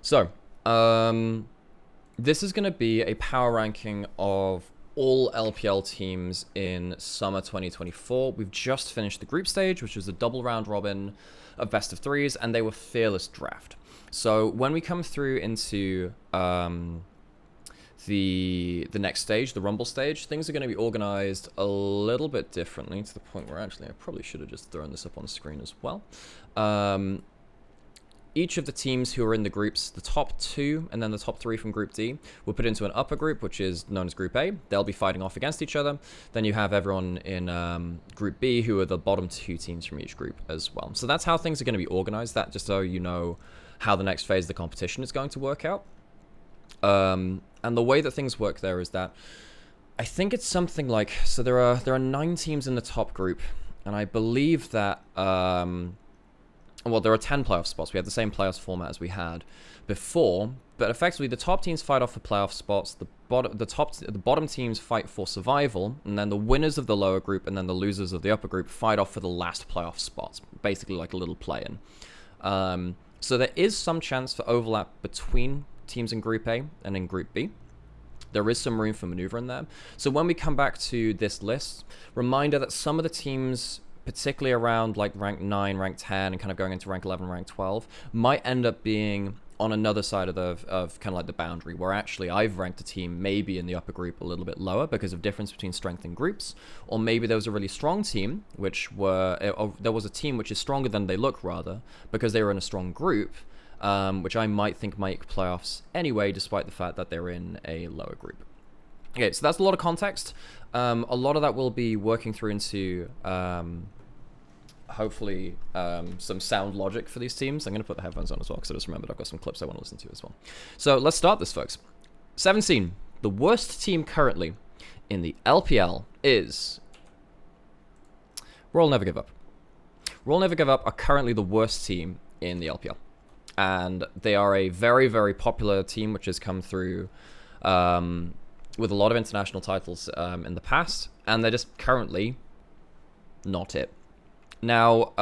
So, this is going to be a power ranking of all LPL teams in summer 2024. We've just finished the group stage, which was a double round robin of best of threes, and they were fearless draft. So when we come through into the next stage, the Rumble stage, things are going to be organized a little bit differently, to the point where actually I probably should have just thrown this up on the screen as well. Each of the teams who are in the groups, the top 2 and then the top 3 from Group D, will put into an upper group, which is known as Group A. They'll be fighting off against each other. Then you have everyone in Group B, who are the bottom 2 teams from each group as well. So that's how things are going to be organized. That just so you know how the next phase of the competition is going to work out. And the way that things work there is that I think it's something like, so there are 9 teams in the top group, and I believe that well, there are 10 playoff spots. We have the same playoffs format as we had before, but effectively the top teams fight off for playoff spots, the bottom teams fight for survival, and then the winners of the lower group and then the losers of the upper group fight off for the last playoff spots, basically like a little play-in. So there is some chance for overlap between teams in Group A and in Group B. There is some room for maneuver in there. So when we come back to this list, reminder that some of the teams, particularly around like rank 9, rank 10, and kind of going into rank 11, rank 12, might end up being on another side of kind of like the boundary, where actually I've ranked a team maybe in the upper group a little bit lower because of difference between strength in groups, or maybe there was a really strong team, there was a team which is stronger than they look, rather, because they were in a strong group, which I might think make playoffs anyway, despite the fact that they're in a lower group. Okay, so that's a lot of context. A lot of that will be working through into hopefully some sound logic for these teams. I'm going to put the headphones on as well because I just remembered I've got some clips I want to listen to as well. So let's start this, folks. 17. The worst team currently in the LPL is Royal Never Give Up. Royal Never Give Up are currently the worst team in the LPL. And they are a very, very popular team which has come through with a lot of international titles in the past, and they're just currently not it. Now,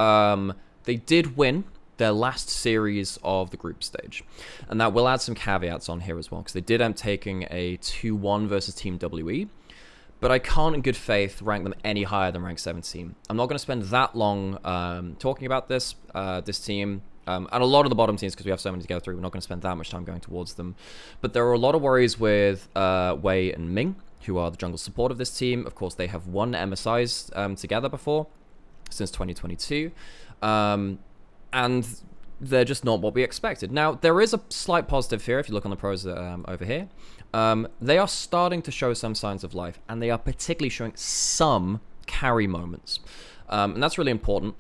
they did win their last series of the group stage, and that will add some caveats on here as well, because they did end up taking a 2-1 versus Team WE, but I can't in good faith rank them any higher than rank 17. I'm not going to spend that long talking about this team. And a lot of the bottom teams, because we have so many to go through, we're not going to spend that much time going towards them. But there are a lot of worries with Wei and Ming, who are the jungle support of this team. Of course, they have won MSIs together before, since 2022. And they're just not what we expected. Now, there is a slight positive here, if you look on the pros over here. They are starting to show some signs of life, and they are particularly showing some carry moments. And that's really important.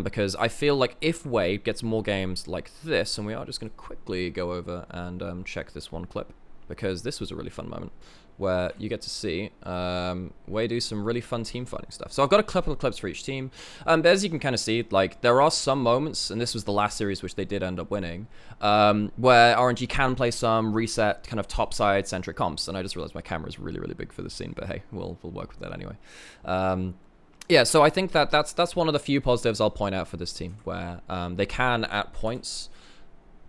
Because I feel like if Wei gets more games like this, and we are just going to quickly go over and check this one clip, because this was a really fun moment where you get to see Wei do some really fun team fighting stuff. So I've got a couple of clips for each team. But as you can kind of see, like, there are some moments, and this was the last series which they did end up winning, where RNG can play some reset kind of topside centric comps. And I just realized my camera is really, really big for this scene, but hey, we'll work with that anyway. Yeah, so I think that that's one of the few positives I'll point out for this team, where they can, at points,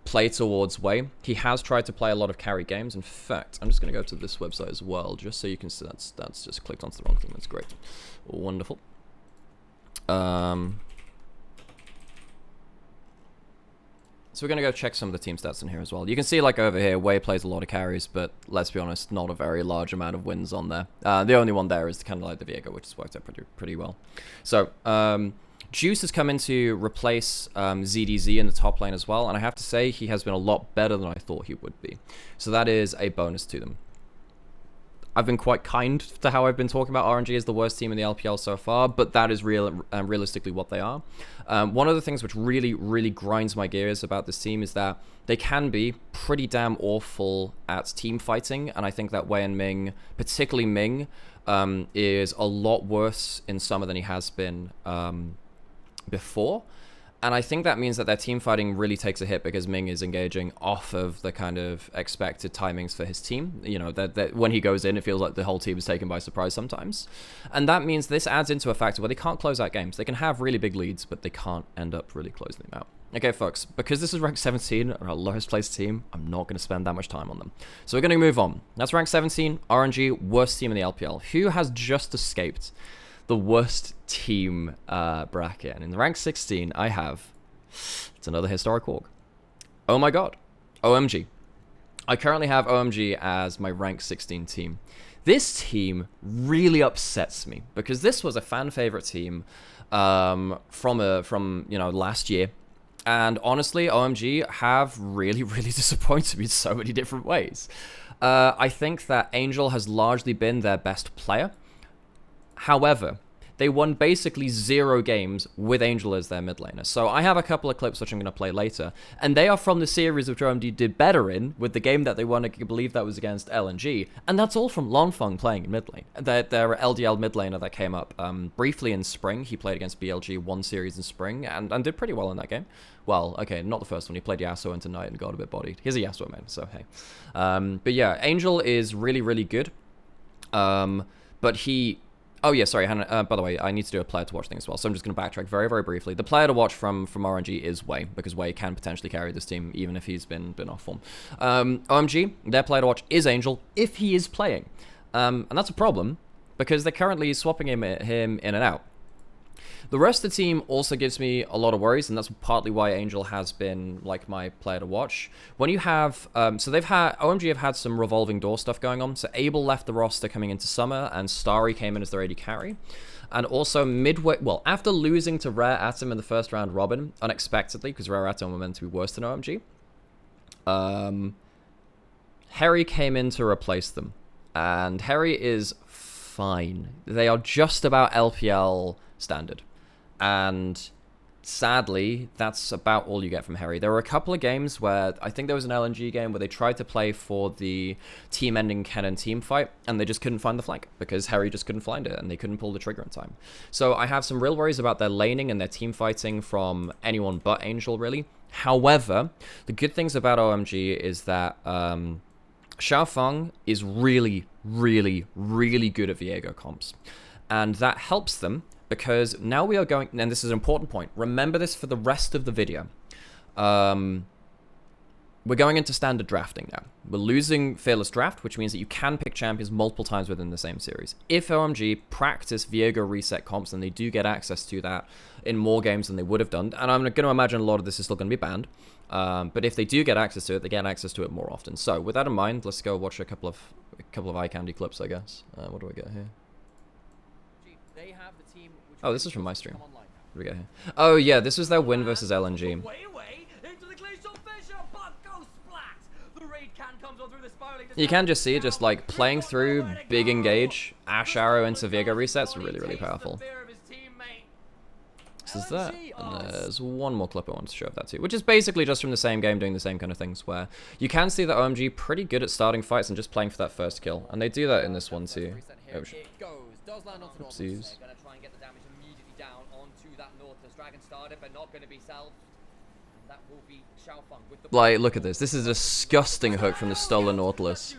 play towards Wei. He has tried to play a lot of carry games. In fact, I'm just going to go to this website as well, just so you can see that's just clicked onto the wrong thing. That's great. Wonderful. So we're going to go check some of the team stats in here as well. You can see, like, over here, Wei plays a lot of carries, but let's be honest, not a very large amount of wins on there. The only one there is kind of like the Viego, which has worked out pretty well. So, Juice has come in to replace ZDZ in the top lane as well, and I have to say, he has been a lot better than I thought he would be. So that is a bonus to them. I've been quite kind to how I've been talking about RNG as the worst team in the LPL so far, but that is realistically what they are. One of the things which really, really grinds my gears about this team is that they can be pretty damn awful at team fighting, and I think that Wei and Ming, particularly Ming, is a lot worse in summer than he has been before. And I think that means that their team fighting really takes a hit because Ming is engaging off of the kind of expected timings for his team. You know, that when he goes in, it feels like the whole team is taken by surprise sometimes. And that means this adds into a factor where they can't close out games. They can have really big leads, but they can't end up really closing them out. Okay, folks, because this is rank 17, our lowest placed team, I'm not going to spend that much time on them. So we're going to move on. That's rank 17, RNG, worst team in the LPL. Who has just escaped the worst team bracket? And in the rank 16, I have, it's another historic org. Oh my god, OMG. I currently have OMG as my rank 16 team. This team really upsets me because this was a fan favorite team from you know, last year. And honestly, OMG have really, really disappointed me in so many different ways. I think that Angel has largely been their best player. However, they won basically 0 games with Angel as their mid laner. So I have a couple of clips which I'm going to play later, and they are from the series which OMG did better in, with the game that they won, I believe that was against LNG, and that's all from Lonfeng playing in mid lane. Their LDL mid laner that came up briefly in spring. He played against BLG one series in spring, and did pretty well in that game. Well, okay, not the first one. He played Yasuo into Knight and got a bit bodied. He's a Yasuo man, so hey. But yeah, Angel is really, really good. But he... Oh, yeah, sorry, Hannah, by the way, I need to do a player to watch thing as well, so I'm just going to backtrack very, very briefly. The player to watch from RNG is Wei, because Wei can potentially carry this team, even if he's been off form. OMG, their player to watch is Angel, if he is playing. And that's a problem, because they're currently swapping him in and out. The rest of the team also gives me a lot of worries, and that's partly why Angel has been, like, my player to watch. When you have, so OMG have had some revolving door stuff going on. So Abel left the roster coming into Summer, and Starry came in as their AD carry. And also midway, well, after losing to Rare Atom in the first round robin, unexpectedly, because Rare Atom were meant to be worse than OMG, Harry came in to replace them. And Harry is fine. They are just about LPL standard. And sadly, that's about all you get from Harry. There were a couple of games where, I think there was an LNG game where they tried to play for the team-ending Kennen team fight, and they just couldn't find the flank, because Harry just couldn't find it, and they couldn't pull the trigger in time. So I have some real worries about their laning and their team fighting from anyone but Angel, really. However, the good things about OMG is that Xiaofeng is really, really, really good at Viego comps. And that helps them, because now we are going, and this is an important point, remember this for the rest of the video. We're going into standard drafting now. We're losing Fearless Draft, which means that you can pick champions multiple times within the same series. If OMG practice Viego reset comps, then they do get access to that in more games than they would have done. And I'm going to imagine a lot of this is still going to be banned. But if they do get access to it, they get access to it more often. So with that in mind, let's go watch a couple of eye candy clips, I guess. What do we get here? They have the team. Oh, this is from my stream. What do we get here? Oh yeah, this was their win versus LNG. You can just see, just like playing through big engage, Ash Arrow into Viego resets, really, really powerful. This is that, and there's one more clip I want to show of that too, which is basically just from the same game doing the same kind of things, where you can see that OMG pretty good at starting fights and just playing for that first kill, and they do that in this one too. Oh shit. Oopsies. Like, look at this. This is a disgusting hook from the stolen Nautilus.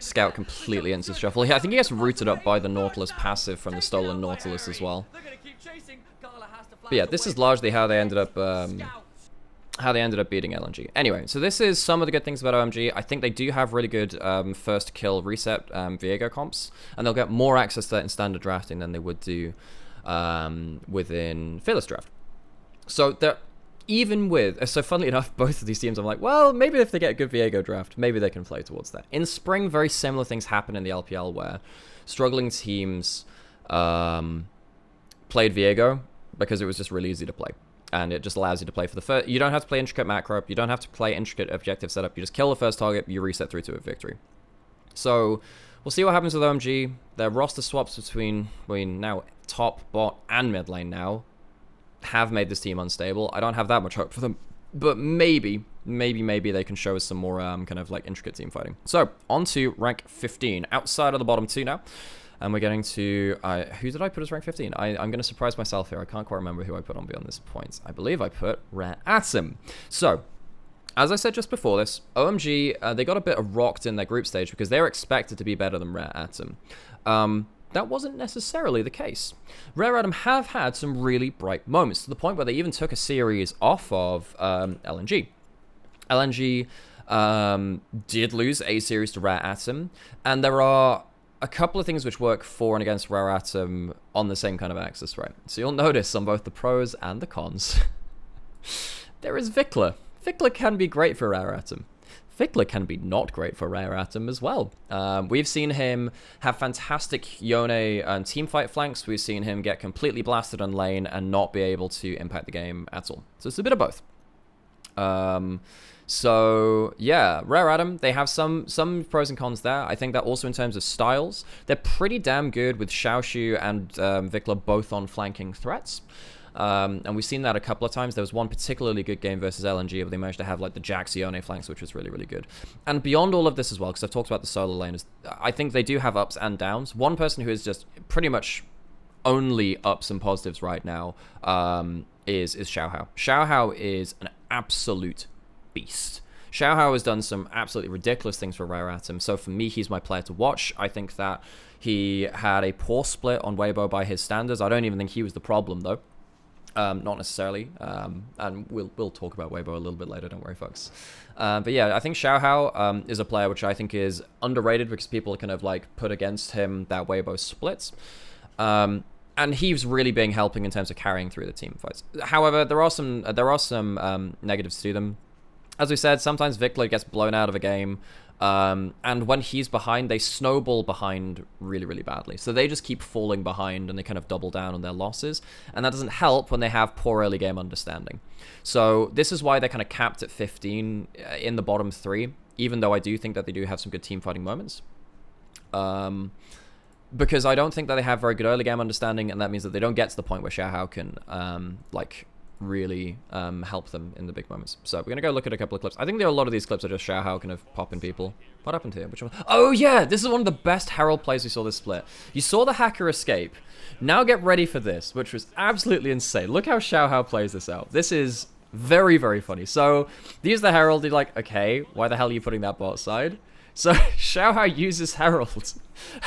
Scout completely into shuffle. I think he gets rooted up by the Nautilus passive from the stolen Nautilus as well. But yeah, this is largely how they ended up beating LNG. Anyway, so this is some of the good things about OMG. I think they do have really good first kill reset Viego comps, and they'll get more access to that in standard drafting than they would do within Fearless Draft. So they're even with, so funnily enough, both of these teams, I'm like, well, maybe if they get a good Viego draft, maybe they can play towards that. In spring, very similar things happen in the LPL where struggling teams played Viego because it was just really easy to play. And it just allows you to play for the first, you don't have to play intricate macro up, you don't have to play intricate objective setup, you just kill the first target, you reset through to a victory. So, we'll see what happens with OMG. Their roster swaps between now top, bot, and mid lane now have made this team unstable. I don't have that much hope for them, but maybe they can show us some more kind of like intricate team fighting. So, on to rank 15, outside of the bottom two now. And we're getting to, who did I put as rank 15? I'm going to surprise myself here. I can't quite remember who I put on beyond this point. I believe I put Rare Atom. So, as I said just before this, OMG, they got a bit rocked in their group stage because they were expected to be better than Rare Atom. that wasn't necessarily the case. Rare Atom have had some really bright moments, to the point where they even took a series off of LNG. LNG did lose a series to Rare Atom, and there are a couple of things which work for and against Rare Atom on the same kind of axis, right? So you'll notice on both the pros and the cons, there is Vikla. Vikla can be great for Rare Atom. Vikla can be not great for Rare Atom as well. We've seen him have fantastic Yone and teamfight flanks. We've seen him get completely blasted on lane and not be able to impact the game at all. So it's a bit of both. So yeah, Rare Atom, they have some pros and cons there. I think that also in terms of styles, they're pretty damn good with Xiaoshu and Vikla both on flanking threats. And we've seen that a couple of times. There was one particularly good game versus LNG where they managed to have like the Jax Yone flanks, which was really, really good. And beyond all of this as well, because I've talked about the solo laners, I think they do have ups and downs. One person who is just pretty much only ups and positives right now is Xiaohao. Xiaohao is an absolute beast. Xiaohao has done some absolutely ridiculous things for Rare Atom, so for me, he's my player to watch. I think that he had a poor split on Weibo by his standards. I don't even think he was the problem, though. Not necessarily, and we'll talk about Weibo a little bit later, don't worry, folks. But yeah, I think Xiaohao is a player which I think is underrated because people kind of like put against him that Weibo splits. And he's really been helping in terms of carrying through the team fights. However, there are some negatives to them. As we said, sometimes Vikla gets blown out of a game, and when he's behind, they snowball behind really, really badly. So they just keep falling behind, and they kind of double down on their losses, and that doesn't help when they have poor early game understanding. So this is why they're kind of capped at 15 in the bottom 3, even though I do think that they do have some good team fighting moments. Because I don't think that they have very good early game understanding, and that means that they don't get to the point where Xiaohao can, really help them in the big moments. So we're going to go look at a couple of clips. I think there are a lot of these clips are just Xiaohao kind of popping people. What happened here? Which one? Oh yeah, this is one of the best Herald plays we saw this split. You saw the hacker escape. Now get ready for this, which was absolutely insane. Look how Xiaohao plays this out. This is very, very funny. So they use the Herald. You're like, okay, why the hell are you putting that bot side? So Xiaohao uses Herald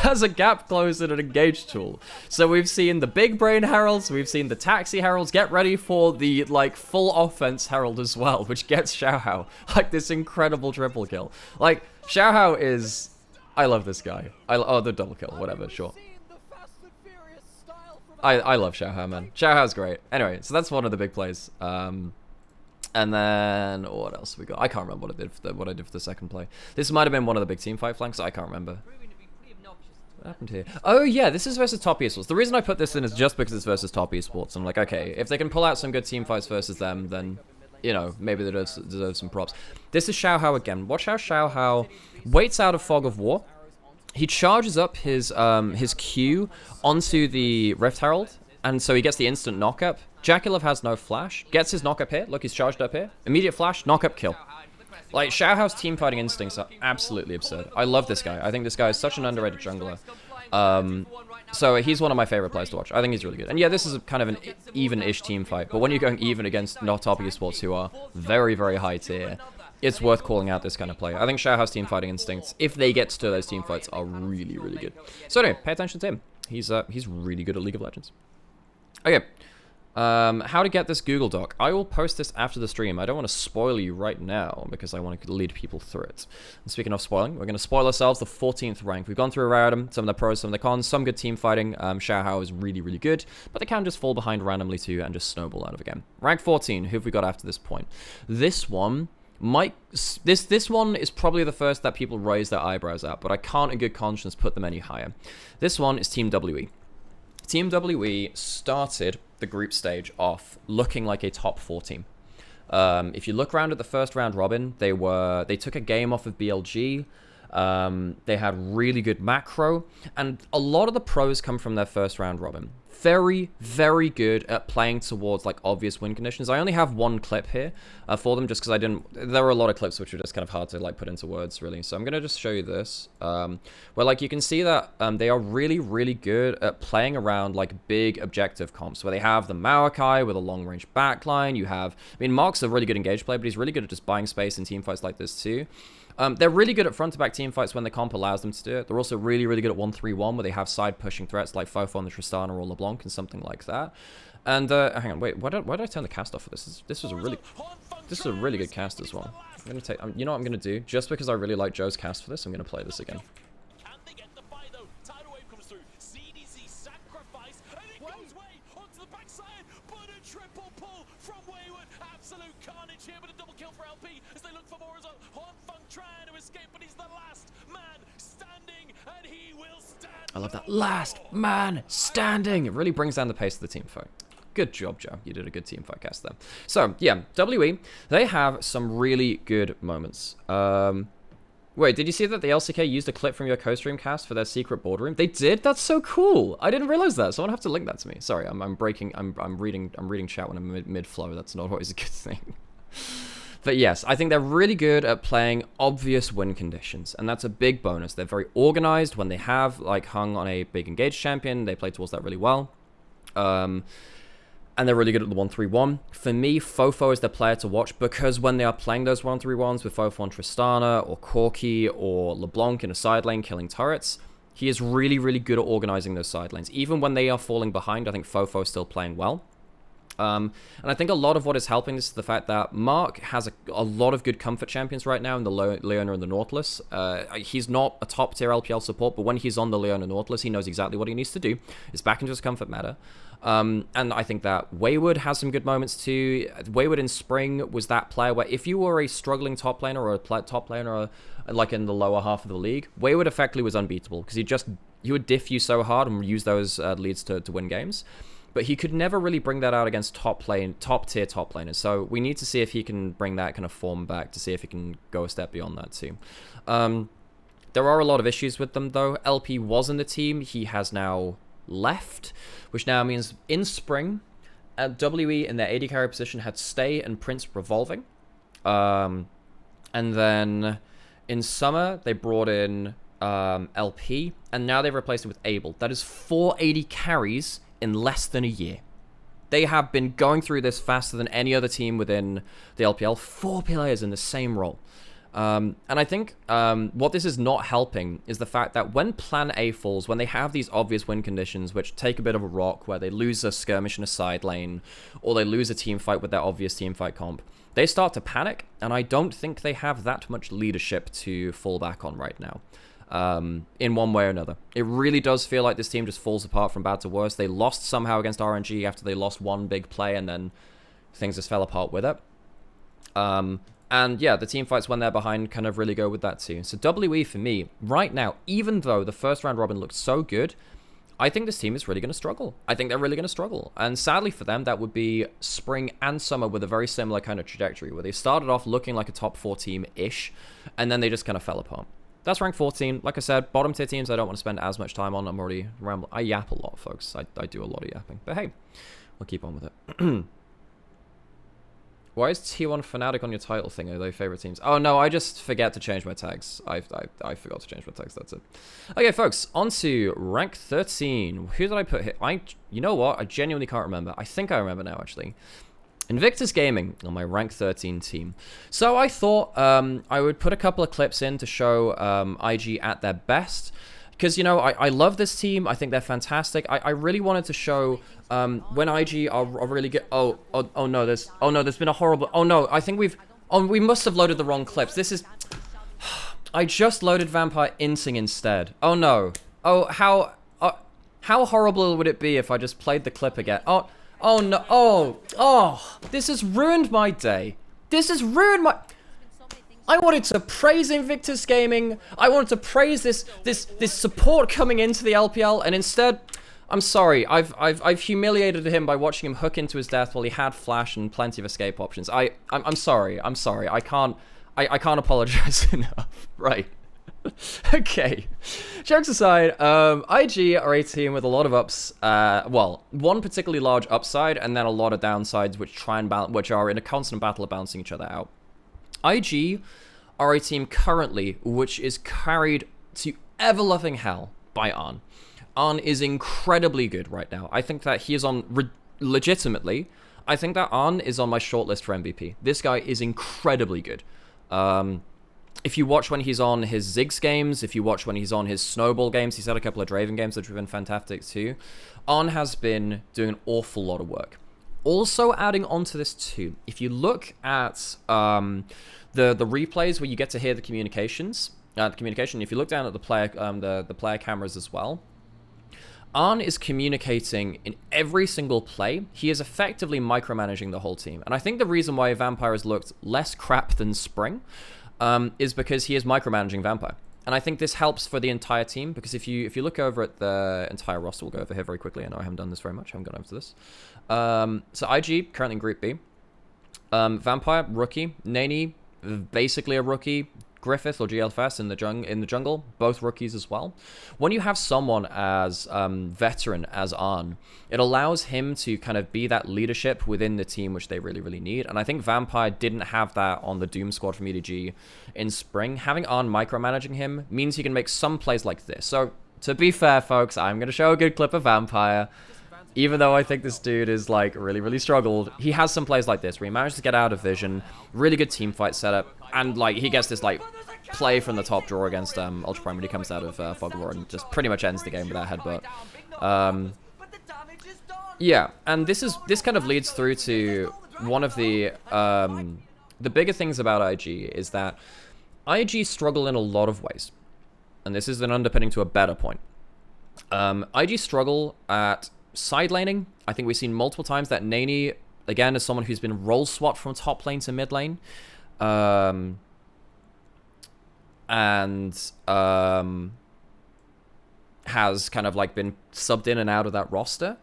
as a gap close and an engage tool. So we've seen the big brain Heralds, we've seen the taxi Heralds. Get ready for the like full offense Herald as well, which gets Xiaohao like this incredible triple kill. Like Xiaohao is, I love this guy. Oh, the double kill, whatever, sure. I love Xiaohao, man. Xiaohao's great. Anyway, so that's one of the big plays. And then what else we got? I can't remember what I did for the second play. This might have been one of the big team fight flanks. I can't remember. What happened here? Oh yeah, this is versus top esports. The reason I put this in is just because it's versus top esports. I'm like, okay, if they can pull out some good team fights versus them, then you know maybe they deserve some props. This is Xiaohao again. Watch how Xiaohao waits out of Fog of War. He charges up his Q onto the Rift Herald, and so he gets the instant knockup. Jaculov has no flash, gets his knockup here. Look, he's charged up here. Immediate flash, knockup, kill. Like, Xiaohao's team fighting instincts are absolutely absurd. I love this guy. I think this guy is such an underrated jungler. So he's one of my favorite players to watch. I think he's really good. And yeah, this is kind of an even-ish team fight. But when you're going even against not top esports who are very, very high tier, it's worth calling out this kind of play. I think Xiaohao's team fighting instincts, if they get to those team fights, are really, really good. So anyway, pay attention to him. He's really good at League of Legends. Okay. How to get this Google Doc. I will post this after the stream. I don't want to spoil you right now because I want to lead people through it. And speaking of spoiling, we're going to spoil ourselves the 14th rank. We've gone through Rare Atom, some of the pros, some of the cons, some good team fighting. Xiaohao is really, really good, but they can just fall behind randomly too and just snowball out of a game. Rank 14, who have we got after this point? This one might... This one is probably the first that people raise their eyebrows at, but I can't in good conscience put them any higher. This one is Team WE. Team WE started the group stage off looking like a top 4 team. If you look around at the first round robin, they took a game off of BLG. They had really good macro, and a lot of the pros come from their first round robin. very, very good at playing towards like obvious win conditions. I only have one clip here for them just because I didn't. There were a lot of clips which were just kind of hard to like put into words, really. So I'm gonna just show you this, where like you can see that they are really, really good at playing around like big objective comps where they have the Maokai with a long range backline. You have, I mean, Mark's a really good engage player, but he's really good at just buying space in team fights like this too. They're really good at front-to-back team fights when the comp allows them to do it. They're also really, really good at 1-3-1 where they have side-pushing threats like Fofo on the Tristana or LeBlanc and something like that. And hang on, wait, why did I turn the cast off for this? This was a really good cast as well. I'm gonna take, you know what I'm gonna do? Just because I really like Joe's cast for this, I'm gonna play this again. I love that last man standing. It really brings down the pace of the team fight. Good job, Joe. You did a good team fight cast there. So, yeah, WE, they have some really good moments. Wait, did you see that the LCK used a clip from your co-stream cast for their secret boardroom? They did? That's so cool. I didn't realize that. Someone have to link that to me. Sorry, I'm reading chat when I'm mid-flow. That's not always a good thing. But yes, I think they're really good at playing obvious win conditions, and that's a big bonus. They're very organized when they have like hung on a big engaged champion. They play towards that really well. And they're really good at the 1-3-1. For me, Fofo is the player to watch because when they are playing those 1-3-1s with Fofo on Tristana or Corki or LeBlanc in a side lane killing turrets, he is really, really good at organizing those side lanes. Even when they are falling behind, I think Fofo is still playing well. And I think a lot of what is helping this is the fact that Mark has a lot of good comfort champions right now in the Leona and the Nautilus. He's not a top tier LPL support, but when he's on the Leona Nautilus, he knows exactly what he needs to do. It's back into his comfort meta. And I think that Wayward has some good moments too. Wayward in Spring was that player where if you were a struggling top laner or a top laner like in the lower half of the league, Wayward effectively was unbeatable because he would diff you so hard and use those leads to win games. But he could never really bring that out against top tier top laners. So we need to see if he can bring that kind of form back to see if he can go a step beyond that too. There are a lot of issues with them though. LP was in the team. He has now left, which now means in Spring, WE in their AD carry position had Stay and Prince revolving. And then in Summer, they brought in LP, and now they've replaced it with Abel. That is 4 AD carries in less than a year. They have been going through this faster than any other team within the LPL. 4 players in the same role. And I think what this is not helping is the fact that when Plan A falls, when they have these obvious win conditions, which take a bit of a rock, where they lose a skirmish in a side lane, or they lose a team fight with their obvious team fight comp, they start to panic, and I don't think they have that much leadership to fall back on right now. In one way or another. It really does feel like this team just falls apart from bad to worse. They lost somehow against RNG after they lost one big play, and then things just fell apart with it. And yeah, the team fights when they're behind kind of really go with that too. So WE for me, right now, even though the first round robin looked so good, I think this team is really going to struggle. I think they're really going to struggle. And sadly for them, that would be Spring and Summer with a very similar kind of trajectory, where they started off looking like a top 4 team-ish, and then they just kind of fell apart. That's rank 14. Like I said, bottom tier teams I don't want to spend as much time on. I'm already rambling. I yap a lot, folks. I do a lot of yapping. But hey, we'll keep on with it. Why is T1 Fnatic on your title thing? Are they favorite teams? Oh no, I just forget to change my tags. I forgot to change my tags, that's it. Okay, folks, on to rank 13. Who did I put here? You know what? I genuinely can't remember. I think I remember now, actually. Invictus Gaming on my rank 13 team. So I thought I would put a couple of clips in to show IG at their best. Because, you know, I love this team. I think they're fantastic. I really wanted to show when IG are really good. Oh no, there's been a horrible. Oh no, I think we must have loaded the wrong clips. This is. I just loaded Vampire Insing instead. Oh no. Oh, how horrible would it be if I just played the clip again? Oh no. Oh, this has ruined my day. This has ruined my. I wanted to praise Invictus Gaming. I wanted to praise this support coming into the LPL, and instead, I'm sorry. I've humiliated him by watching him hook into his death while he had flash and plenty of escape options. I'm sorry. I can't apologize enough. Right. Okay, jokes aside, IG are a team with a lot of ups. Well, one particularly large upside, and then a lot of downsides, which try and balance, which are in a constant battle of balancing each other out. IG are a team currently which is carried to ever-loving hell by Arn. Arn is incredibly good right now. I think that he is on legitimately. I think that Arn is on my shortlist for MVP. This guy is incredibly good. If you watch when he's on his Ziggs games, if you watch when he's on his Snowball games, he's had a couple of Draven games which have been fantastic too. Arn has been doing an awful lot of work. Also adding on to this too, if you look at the replays where you get to hear the communication, if you look down at the player cameras as well, Arn is communicating in every single play. He is effectively micromanaging the whole team. And I think the reason why Vampire has looked less crap than Spring is because he is micromanaging Vampire. And I think this helps for the entire team, because if you look over at the entire roster, we'll go over here very quickly. I know I haven't done this very much. I haven't gone over to this. So IG, currently in Group B. Vampire, rookie. Nani, basically a rookie. Griffith or GLFS in the jungle, both rookies as well. When you have someone as veteran as Arn, it allows him to kind of be that leadership within the team, which they really, really need. And I think Vampire didn't have that on the Doom squad from EDG in Spring. Having Arn micromanaging him means he can make some plays like this. So, to be fair, folks, I'm going to show a good clip of Vampire. Even though I think this dude is, like, really, really struggled, he has some plays like this where he managed to get out of vision, really good team fight setup, and, like, he gets this, like, play from the top draw against Ultra Prime when he comes out of Fog of War and just pretty much ends the game with that headbutt. Yeah, and this kind of leads through to one of the bigger things about IG is that IG struggle in a lot of ways. And this is an underpinning to a better point. IG struggle at side laning. I think we've seen multiple times that Nani, again, is someone who's been role swapped from top lane to mid lane. Has kind of like been subbed in and out of that roster.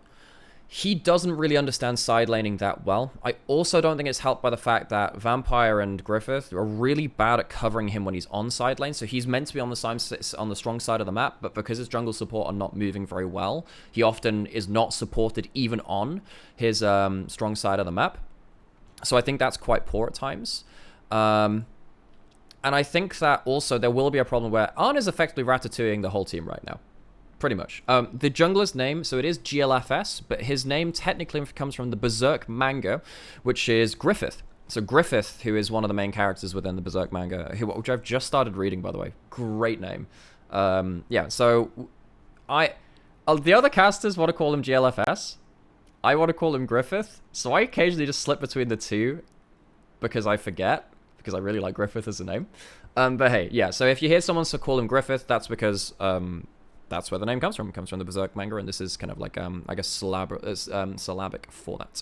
He doesn't really understand side laning that well. I also don't think it's helped by the fact that Vampire and Griffith are really bad at covering him when he's on side lane. So he's meant to be on the strong side of the map, but because his jungle support are not moving very well, he often is not supported even on his strong side of the map. So I think that's quite poor at times. And I think that also there will be a problem where Arn is effectively ratatouilleing the whole team right now. Pretty much. The jungler's name, so it is GLFS, but his name technically comes from the Berserk manga, which is Griffith. So Griffith, who is one of the main characters within the Berserk manga, which I've just started reading, by the way. Great name. Yeah, so the other casters want to call him GLFS. I want to call him Griffith, so I occasionally just slip between the two because I forget, because I really like Griffith as a name. But hey, yeah, so if you hear someone call him Griffith, that's because that's where the name comes from. It comes from the Berserk manga, and this is kind of like, I guess, syllabic for that.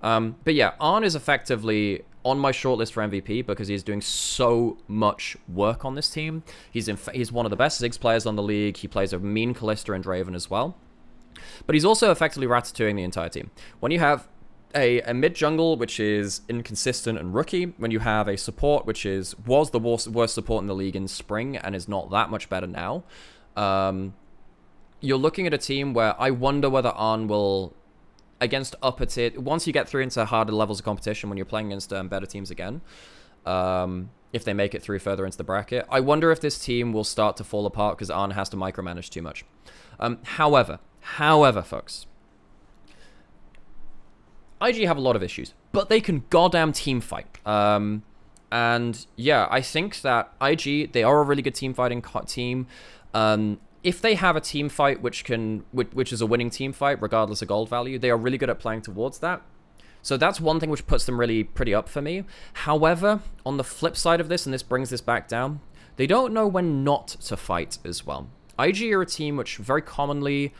But yeah, Arn is effectively on my shortlist for MVP because he's doing so much work on this team. He's one of the best Ziggs players on the league. He plays a mean Kalista and Draven as well. But he's also effectively ratatouilleing the entire team. When you have a mid jungle which is inconsistent and rookie, when you have a support which was the worst support in the league in Spring and is not that much better now, you're looking at a team where I wonder whether Arn will, against upper tier, once you get through into harder levels of competition, when you're playing against better teams again, if they make it through further into the bracket, I wonder if this team will start to fall apart because Arn has to micromanage too much. However, folks, IG have a lot of issues, but they can goddamn team fight. And yeah, I think that IG, they are a really good team fighting team. If they have a team fight which is a winning team fight, regardless of gold value, they are really good at playing towards that. So that's one thing which puts them really pretty up for me. However, on the flip side of this, and this brings this back down, they don't know when not to fight as well. IG are a team which very commonly,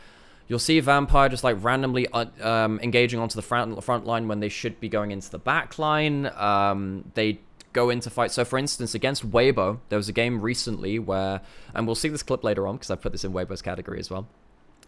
you'll see Vampire just like randomly engaging onto the front line when they should be going into the back line. They go into fight. So for instance, against Weibo, there was a game recently where, and we'll see this clip later on because I put this in Weibo's category as well.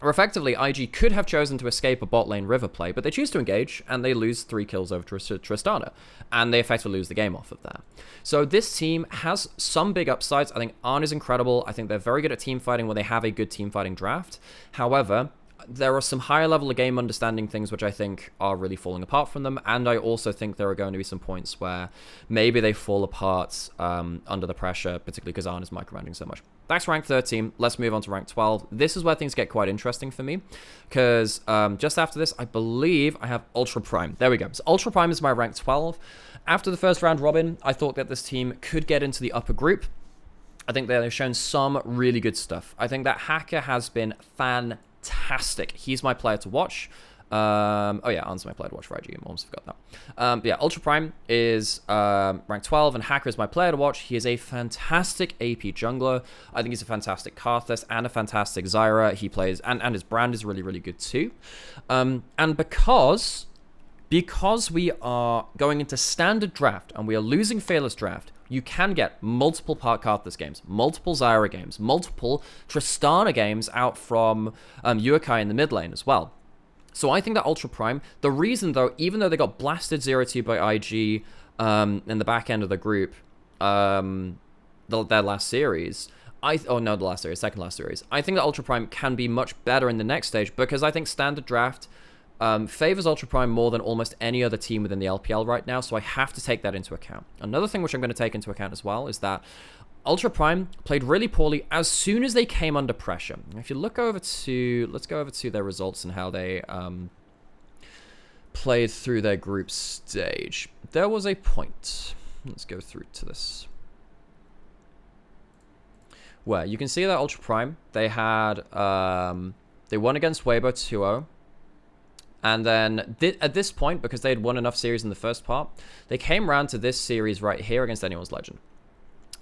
Or effectively, IG could have chosen to escape a bot lane river play, but they choose to engage, and they lose 3 kills over Tristana. And they effectively lose the game off of that. So this team has some big upsides. I think Arn is incredible. I think they're very good at team fighting when they have a good team fighting draft. However, there are some higher level of game understanding things which I think are really falling apart from them, and I also think there are going to be some points where maybe they fall apart under the pressure, particularly because Arn is micromanaging so much. That's rank 13. Let's move on to rank 12. This is where things get quite interesting for me, because just after this, I believe I have Ultra Prime. There we go. So Ultra Prime is my rank 12. After the first round robin, I thought that this team could get into the upper group. I think they've shown some really good stuff. I think that Hacker has been fantastic. He's my player to watch. Oh yeah, Arn's my player to watch for IG. I almost forgot that. Yeah, Ultra Prime is rank 12, and Hacker is my player to watch. He is a fantastic AP jungler. I think he's a fantastic Karthus and a fantastic Zyra. He plays, and his brand is really, really good too. And because we are going into standard draft and we are losing Fearless draft, you can get multiple Karthus games, multiple Zyra games, multiple Tristana games out from Urukai in the mid lane as well. So I think that Ultra Prime, the reason though, even though they got blasted 0-2 by IG in the back end of the group, their last series, second last series, I think that Ultra Prime can be much better in the next stage, because I think standard draft favors Ultra Prime more than almost any other team within the LPL right now, so I have to take that into account. Another thing which I'm going to take into account as well is that Ultra Prime played really poorly as soon as they came under pressure. If you look over to, let's go over to their results and how they played through their group stage. There was a point, let's go through to this, where you can see that Ultra Prime, they had, they won against Weibo 2-0. And then at this point, because they had won enough series in the first part, they came around to this series right here against Anyone's Legend.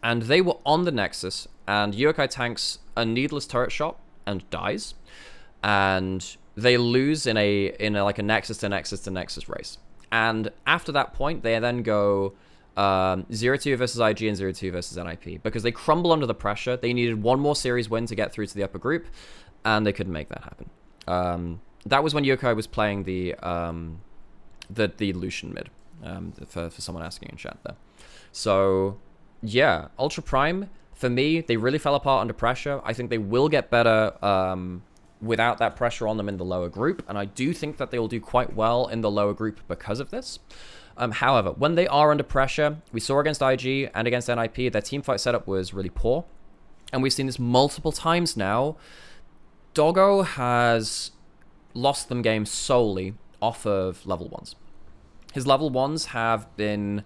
And they were on the Nexus, and Urukai tanks a needless turret shot and dies. And they lose in like a Nexus to Nexus to Nexus race. And after that point, they then go 0-2 versus IG and 0-2 versus NIP. Because they crumble under the pressure. They needed one more series win to get through to the upper group, and they couldn't make that happen. That was when Yokai was playing the Lucian mid, for someone asking in chat there. So, yeah, Ultra Prime, for me, they really fell apart under pressure. I think they will get better without that pressure on them in the lower group, and I do think that they will do quite well in the lower group because of this. However, when they are under pressure, we saw against IG and against NIP, their teamfight setup was really poor, and we've seen this multiple times now. Doggo has lost them games solely off of level 1s. His level 1s have been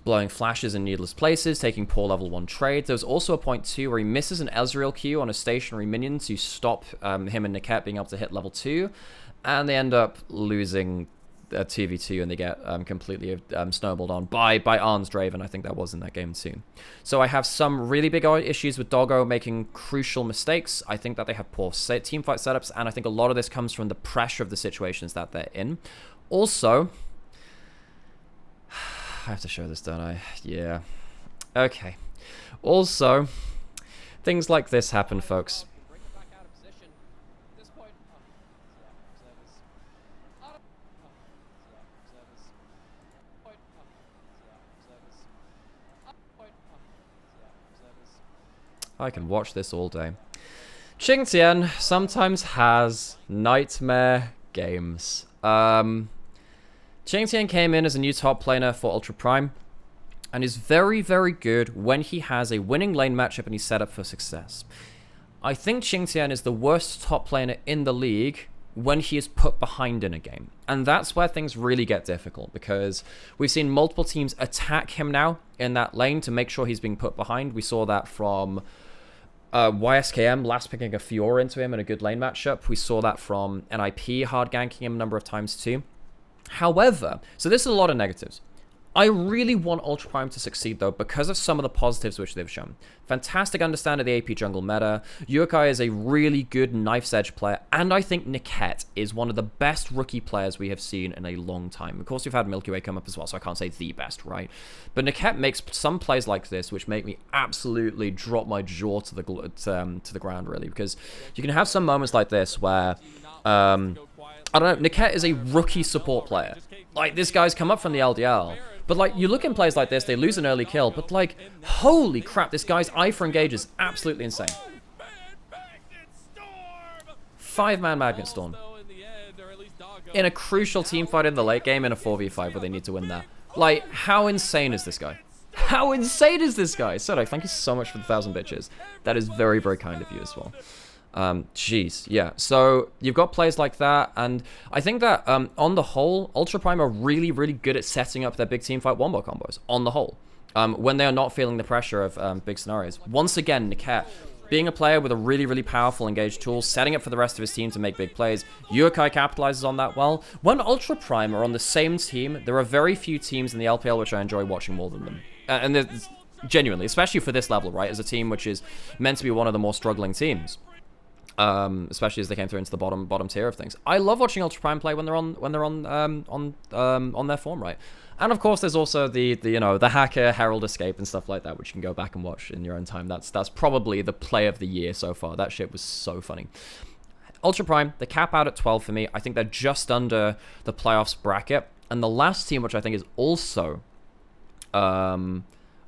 blowing flashes in needless places, taking poor level 1 trades. There was also a point too where he misses an Ezreal Q on a stationary minion to stop him and Niket being able to hit level 2, and they end up losing a 2v2, and they get completely snowballed on by Arn's Draven. I think that was in that game too. So I have some really big issues with Doggo making crucial mistakes. I think that they have poor teamfight setups, and I think a lot of this comes from the pressure of the situations that they're in. Also, I have to show this, don't I? Yeah. Okay. Also, things like this happen, folks. I can watch this all day. Qingtian sometimes has nightmare games. Qingtian came in as a new top laner for Ultra Prime, and is very, very good when he has a winning lane matchup and he's set up for success. I think Qingtian is the worst top laner in the league when he is put behind in a game. And that's where things really get difficult, because we've seen multiple teams attack him now in that lane to make sure he's being put behind. We saw that from YSKM last picking a Fiora into him in a good lane matchup. We saw that from NIP hard ganking him a number of times too. However, so this is a lot of negatives. I really want Ultra Prime to succeed, though, because of some of the positives which they've shown. Fantastic understanding of the AP jungle meta. Yukai is a really good Knife's Edge player, and I think Niket is one of the best rookie players we have seen in a long time. Of course, we've had Milky Way come up as well, so I can't say the best, right? But Niket makes some plays like this, which make me absolutely drop my jaw to the ground, really, because you can have some moments like this where, I don't know, Niket is a rookie support player. Like, this guy's come up from the LDL. But, like, you look in plays like this, they lose an early kill, but, like, holy crap, this guy's eye for engage is absolutely insane. 5-man Magnet Storm. In a crucial team fight in the late game in a 4v5 where they need to win that. Like, how insane is this guy? How insane is this guy? Sodok, thank you so much for the 1,000 bitches. That is very, very kind of you as well. Jeez, yeah. So you've got plays like that, and I think that on the whole, Ultra Prime are really, really good at setting up their big team fight wombo combos. On the whole, when they are not feeling the pressure of big scenarios. Once again, Niket, being a player with a really, really powerful engaged tool, setting up for the rest of his team to make big plays. Yukai capitalizes on that well. When Ultra Prime are on the same team, there are very few teams in the LPL which I enjoy watching more than them. And there's, genuinely, especially for this level, right, as a team which is meant to be one of the more struggling teams. Especially as they came through into the bottom tier of things. I love watching Ultra Prime play when they're on their form, right? And of course, there's also the you know, the Hacker Herald Escape and stuff like that, which you can go back and watch in your own time. That's probably the play of the year so far. That shit was so funny. Ultra Prime, they cap out at 12 for me. I think they're just under the playoffs bracket. And the last team, which I think is also, I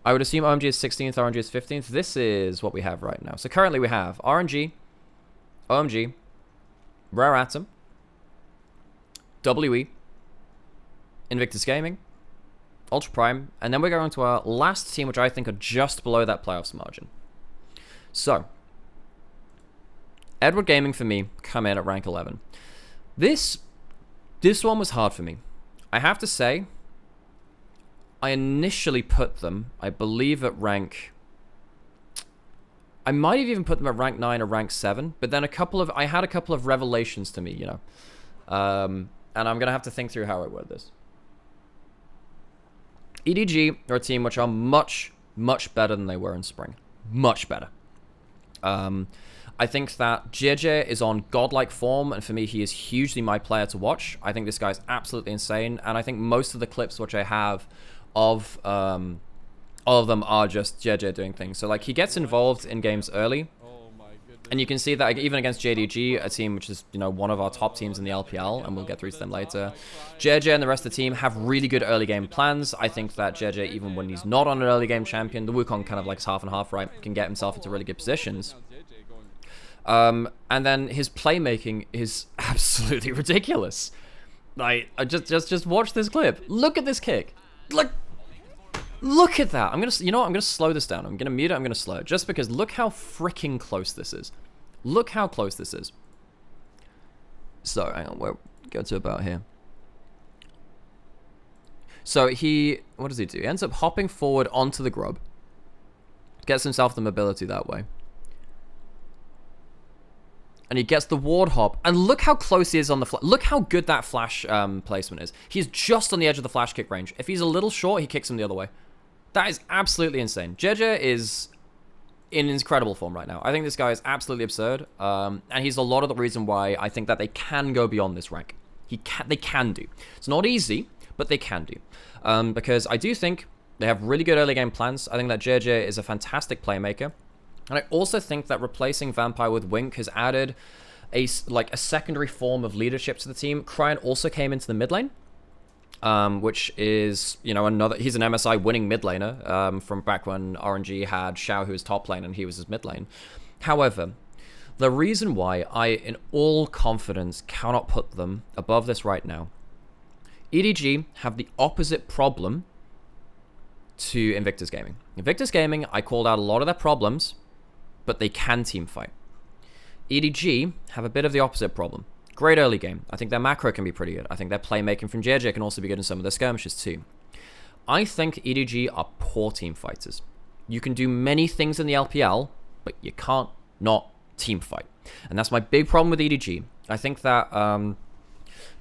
would assume RNG is 16th, RNG is 15th. This is what we have right now. So currently we have RNG, OMG, Rare Atom, WE, Invictus Gaming, Ultra Prime, and then we're going to our last team, which I think are just below that playoffs margin. So, Edward Gaming for me come in at rank 11. This one was hard for me. I have to say, I initially put them, I believe, at rank... I might have even put them at rank 9 or rank 7, but then I had a couple of revelations to me, you know. And I'm going to have to think through how I word this. EDG are a team which are much, much better than they were in spring. Much better. I think that JJ is on godlike form, and for me, he is hugely my player to watch. I think this guy's absolutely insane, and I think most of the clips which I have of all of them are just JJ doing things. So, like, he gets involved in games early. And you can see that even against JDG, a team which is, you know, one of our top teams in the LPL, and we'll get through to them later. JJ and the rest of the team have really good early game plans. I think that JJ, even when he's not on an early game champion, the Wukong kind of like half and half, right, can get himself into really good positions. And then his playmaking is absolutely ridiculous. Like, just watch this clip. Look at this kick. Look at that. You know what? I'm gonna slow this down. I'm gonna mute it. I'm gonna slow it, just because look how freaking close this is. Look how close this is. So, hang on. We'll go to about here. So what does he do? He ends up hopping forward onto the grub. Gets himself the mobility that way. And he gets the ward hop. And look how close he is on the flash. Look how good that flash placement is. He's just on the edge of the flash kick range. If he's a little short, he kicks him the other way. That is absolutely insane. JJ is in incredible form right now. I think this guy is absolutely absurd. And he's a lot of the reason why I think that they can go beyond this rank. They can do. It's not easy, but they can do. Because I do think they have really good early game plans. I think that JJ is a fantastic playmaker. And I also think that replacing Vampire with Wink has added a secondary form of leadership to the team. Cryan also came into the mid lane. Which is, you know, he's an MSI winning mid laner from back when RNG had Xiao, who was top lane, and he was his mid lane. However, the reason why I, in all confidence, cannot put them above this right now, EDG have the opposite problem to Invictus Gaming. Invictus Gaming, I called out a lot of their problems, but they can team fight. EDG have a bit of the opposite problem. Great early game. I think their macro can be pretty good. I think their playmaking from JJ can also be good in some of their skirmishes too. I think EDG are poor team fighters. You can do many things in the LPL, but you can't not team fight. And that's my big problem with EDG. I think that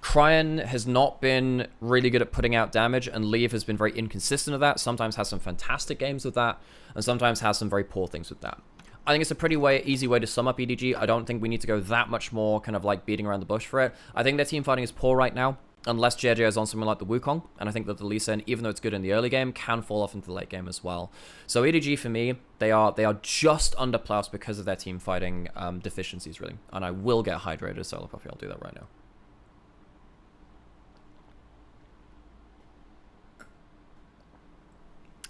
Cryan has not been really good at putting out damage, and Leave has been very inconsistent at that. Sometimes has some fantastic games with that, and sometimes has some very poor things with that. I think it's a pretty easy way to sum up EDG. I don't think we need to go that much more kind of like beating around the bush for it. I think their team fighting is poor right now, unless JJ is on something like the Wukong, and I think that the Lee Sin, even though it's good in the early game, can fall off into the late game as well. So EDG for me, they are just under playoffs because of their team fighting deficiencies, really. And I will get hydrated, solo coffee. I'll do that right now.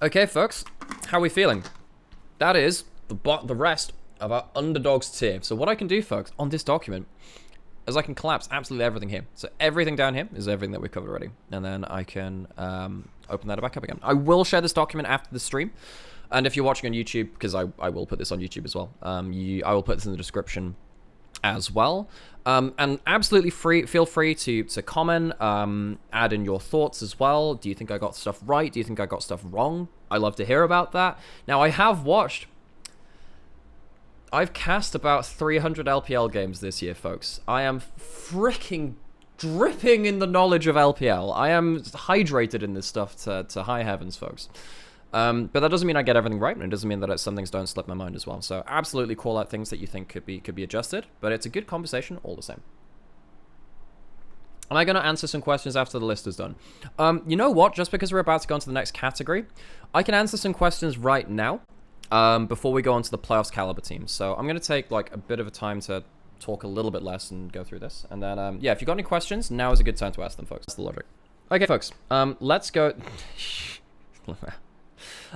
Okay, folks, how are we feeling? That is the rest of our underdogs tier. So what I can do, folks, on this document is I can collapse absolutely everything here. So everything down here is everything that we've covered already. And then I can open that back up again. I will share this document after the stream. And if you're watching on YouTube, because I will put this on YouTube as well, I will put this in the description as well. And absolutely feel free to comment, add in your thoughts as well. Do you think I got stuff right? Do you think I got stuff wrong? I love to hear about that. Now, I've cast about 300 LPL games this year, folks. I am freaking dripping in the knowledge of LPL. I am hydrated in this stuff to high heavens, folks. But that doesn't mean I get everything right, and it doesn't mean that some things don't slip my mind as well. So absolutely call out things that you think could be adjusted, but it's a good conversation all the same. Am I going to answer some questions after the list is done? You know what? Just because we're about to go into the next category, I can answer some questions right now. Before we go on to the playoffs caliber teams. So I'm going to take like a bit of a time to talk a little bit less and go through this. And then, yeah, if you've got any questions, now is a good time to ask them, folks. That's the logic. Okay, folks, let's go.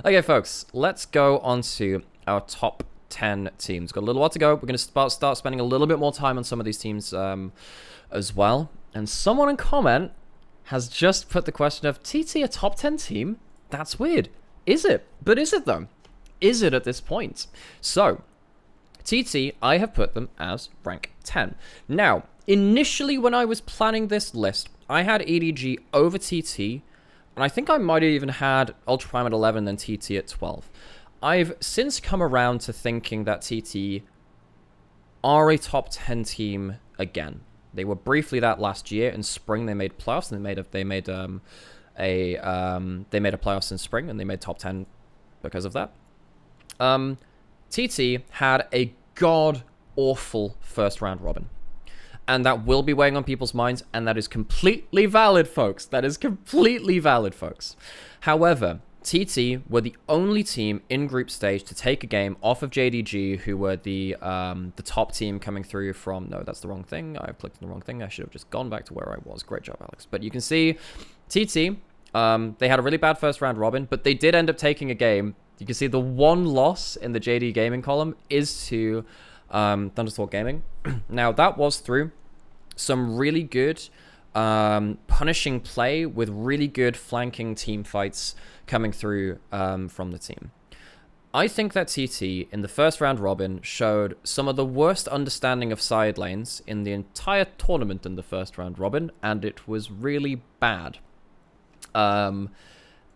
Okay, folks, let's go on to our top 10 teams. Got a little while to go. We're going to start spending a little bit more time on some of these teams as well. And someone in comment has just put the question of, TT a top 10 team? That's weird. Is it? But is it, though? Is it at this point? So, TT, I have put them as rank 10. Now, initially when I was planning this list, I had EDG over TT, and I think I might have even had Ultra Prime at 11 and then TT at 12. I've since come around to thinking that TT are a top 10 team again. They were briefly that last year. In spring, they made playoffs, and they made a playoffs in spring, and they made top 10 because of that. TT had a god-awful first round robin. And that will be weighing on people's minds, and that is completely valid, folks. That is completely valid, folks. However, TT were the only team in group stage to take a game off of JDG, who were the top team coming through from... No, that's the wrong thing. I've clicked on the wrong thing. I should have just gone back to where I was. Great job, Alex. But you can see TT, they had a really bad first round robin, but they did end up taking a game. You can see the one loss in the JD gaming column is to Thunderstorm Gaming. Now, that was through some really good punishing play with really good flanking team fights coming through from the team. I think that TT in the first round robin showed some of the worst understanding of side lanes in the entire tournament in the first round robin, and it was really bad.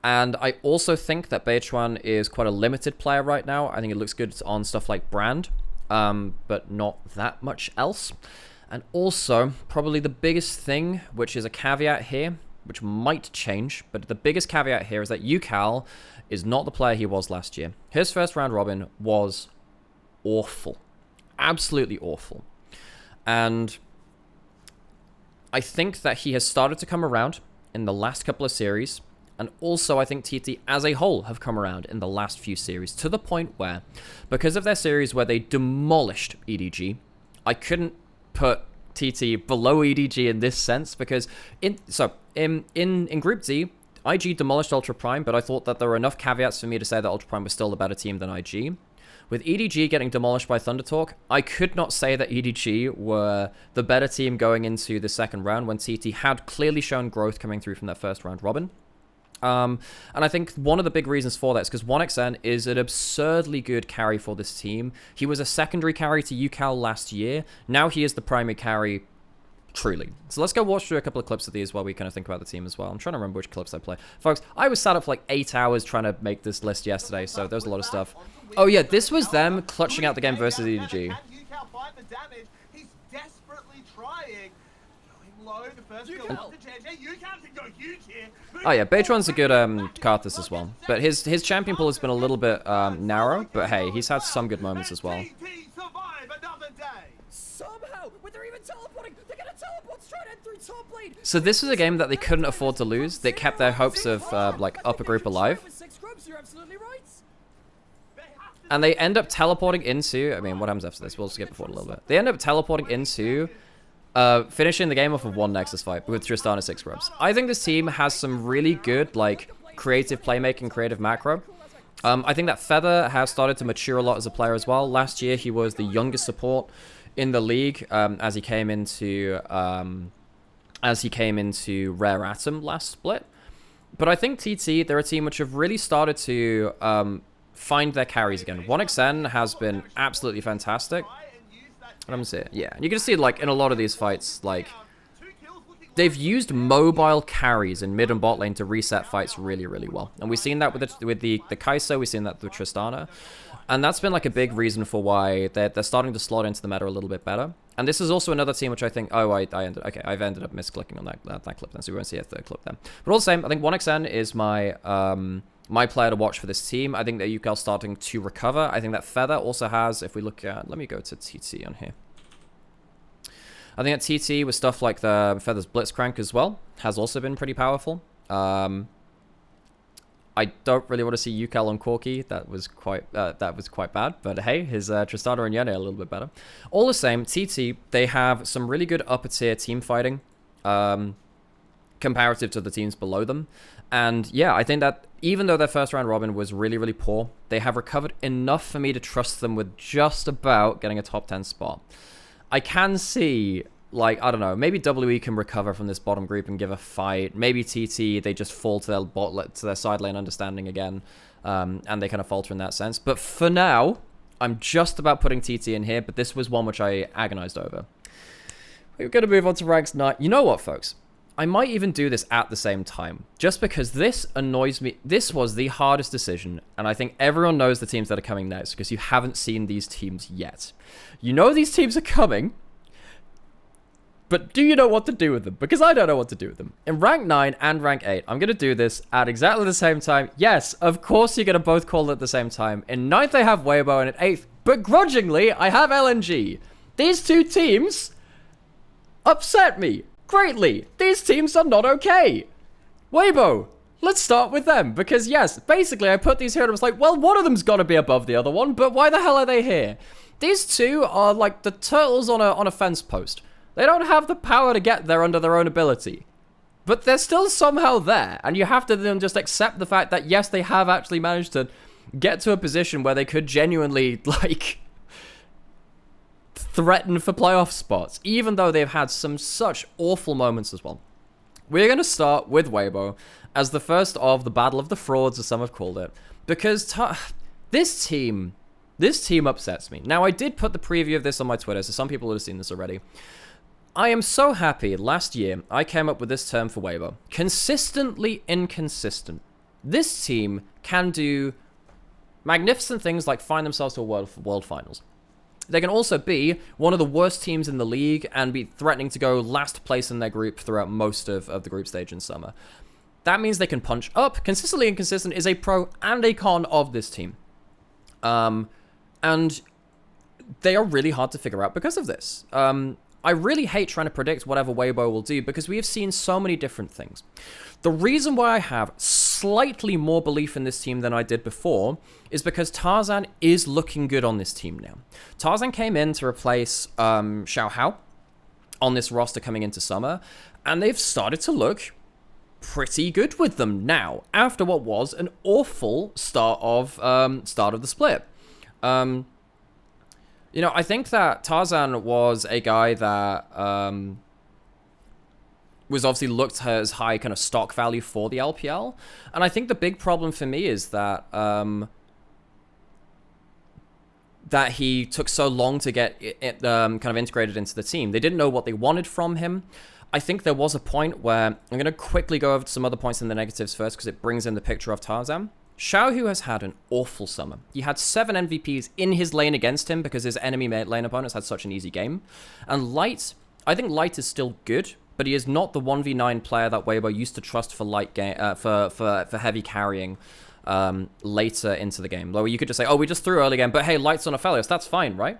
And I also think that Beichuan is quite a limited player right now. I think it looks good on stuff like Brand, but not that much else. And also, probably the biggest thing, which is a caveat here, which might change, but the biggest caveat here is that Yucal is not the player he was last year. His first round robin was awful. Absolutely awful. And I think that he has started to come around in the last couple of series. And also, I think TT as a whole have come around in the last few series to the point where, because of their series where they demolished EDG, I couldn't put TT below EDG in this sense, because in Group D, IG demolished Ultra Prime, but I thought that there were enough caveats for me to say that Ultra Prime was still the better team than IG. With EDG getting demolished by Thunder Talk, I could not say that EDG were the better team going into the second round when TT had clearly shown growth coming through from that first round robin. And I think one of the big reasons for that is because 1xN is an absurdly good carry for this team. He was a secondary carry to Yucal last year. Now he is the primary carry, truly. So let's go watch through a couple of clips of these while we kind of think about the team as well. I'm trying to remember which clips I play. Folks, I was sat up for like 8 hours trying to make this list yesterday, so there's a lot of stuff. Oh yeah, this was them clutching out the game versus EDG. He's desperately trying. Oh yeah, Beitron's a good Karthus as well. But his champion pool has been a little bit narrow, but hey, he's had some good moments as well. Somehow, but they're even teleporting. They're gonna teleport straight in through top lane. So this was a game that they couldn't afford to lose. They kept their hopes of like upper group alive. With 6 groups, you're absolutely right. And they end up teleporting into, I mean, what happens after this? We'll skip forward a little bit. They end up teleporting into finishing the game off of one Nexus fight with Tristana 6 grubs. I think this team has some really good, like, creative playmaking, creative macro. I think that Feather has started to mature a lot as a player as well. Last year, he was the youngest support in the league as he came into Rare Atom last split. But I think TT, they're a team which have really started to find their carries again. 1xN has been absolutely fantastic. Let me see it. Yeah, and you can see, like, in a lot of these fights, like, they've used mobile carries in mid and bot lane to reset fights really, really well. And we've seen that with the Kai'Sa, we've seen that with Tristana. And that's been, like, a big reason for why they're starting to slot into the meta a little bit better. And this is also another team which I think... Oh, I've ended up misclicking on that clip then, so we won't see a third clip then. But all the same, I think 1xN is my player to watch for this team. I think that UCAL's starting to recover. I think that Feather also has... If we look at... Let me go to TT on here. I think that TT with stuff like the Feather's Blitzcrank as well has also been pretty powerful. I don't really want to see UCAL on Corki. That was quite bad. But hey, his Tristana and Yone are a little bit better. All the same, TT, they have some really good upper tier team fighting comparative to the teams below them. And yeah, I think that even though their first round robin was really, really poor, they have recovered enough for me to trust them with just about getting a top 10 spot. I can see, like, I don't know, maybe WE can recover from this bottom group and give a fight. Maybe TT, they just fall to their side lane understanding again, and they kind of falter in that sense. But for now, I'm just about putting TT in here, but this was one which I agonized over. We're going to move on to ranks 9. You know what, folks? I might even do this at the same time, just because this annoys me. This was the hardest decision, and I think everyone knows the teams that are coming next, because you haven't seen these teams yet. You know these teams are coming, but do you know what to do with them? Because I don't know what to do with them. In rank 9 and rank 8, I'm going to do this at exactly the same time. Yes, of course you're going to both call it at the same time. In 9th, I have Weibo, and in 8th, begrudgingly, I have LNG. These two teams upset me greatly. These teams are not okay. Weibo, let's start with them. Because yes, basically, I put these here and I was like, well, one of them's got to be above the other one, but why the hell are they here? These two are like the turtles on a fence post. They don't have the power to get there under their own ability. But they're still somehow there. And you have to then just accept the fact that, yes, they have actually managed to get to a position where they could genuinely, like, threaten for playoff spots, even though they've had some such awful moments as well. We're going to start with Weibo as the first of the Battle of the Frauds, as some have called it, because this team upsets me. Now, I did put the preview of this on my Twitter, so some people would have seen this already. I am so happy last year I came up with this term for Weibo. Consistently inconsistent. This team can do magnificent things like find themselves to a world finals. They can also be one of the worst teams in the league and be threatening to go last place in their group throughout most of the group stage in summer. That means they can punch up. Consistently inconsistent is a pro and a con of this team. And they are really hard to figure out because of this. I really hate trying to predict whatever Weibo will do because we have seen so many different things. The reason why I have slightly more belief in this team than I did before is because Tarzan is looking good on this team now. Tarzan came in to replace Xiao Hao on this roster coming into summer, and they've started to look pretty good with them now after what was an awful start of the split. You know, I think that Tarzan was a guy that was obviously looked as high kind of stock value for the LPL. And I think the big problem for me is that that he took so long to get it kind of integrated into the team. They didn't know what they wanted from him. I think there was a point where I'm going to quickly go over to some other points in the negatives first because it brings in the picture of Tarzan. Xiaohu has had an awful summer. He had 7 MVPs in his lane against him because his enemy lane opponents had such an easy game. And Light, I think Light is still good, but he is not the 1v9 player that Weibo used to trust for light game for heavy carrying later into the game. Where you could just say, oh, we just threw early game, but hey, Light's on Aphelios, that's fine, right?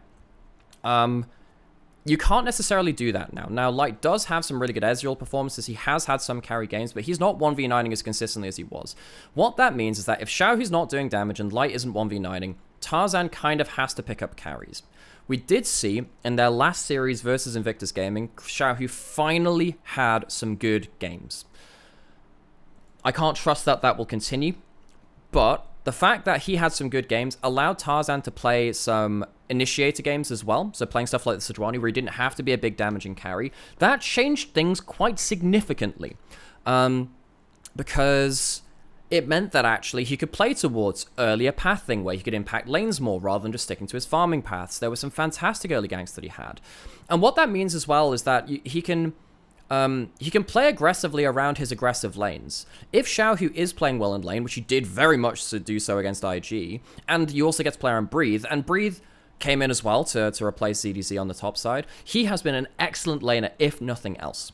You can't necessarily do that now. Now, Light does have some really good Ezreal performances. He has had some carry games, but he's not 1v9ing as consistently as he was. What that means is that if Xiaohu's not doing damage and Light isn't 1v9ing, Tarzan kind of has to pick up carries. We did see in their last series versus Invictus Gaming, Xiaohu finally had some good games. I can't trust that that will continue, but the fact that he had some good games allowed Tarzan to play some initiator games as well. So playing stuff like the Sejuani where he didn't have to be a big damaging carry. That changed things quite significantly. Because it meant that actually he could play towards earlier pathing where he could impact lanes more rather than just sticking to his farming paths. There were some fantastic early ganks that he had. And what that means as well is that he can play aggressively around his aggressive lanes. If Xiaohu is playing well in lane, which he did very much to do so against IG, and you also get to play around Breathe, and Breathe came in as well to replace ZDZ on the top side, he has been an excellent laner, if nothing else.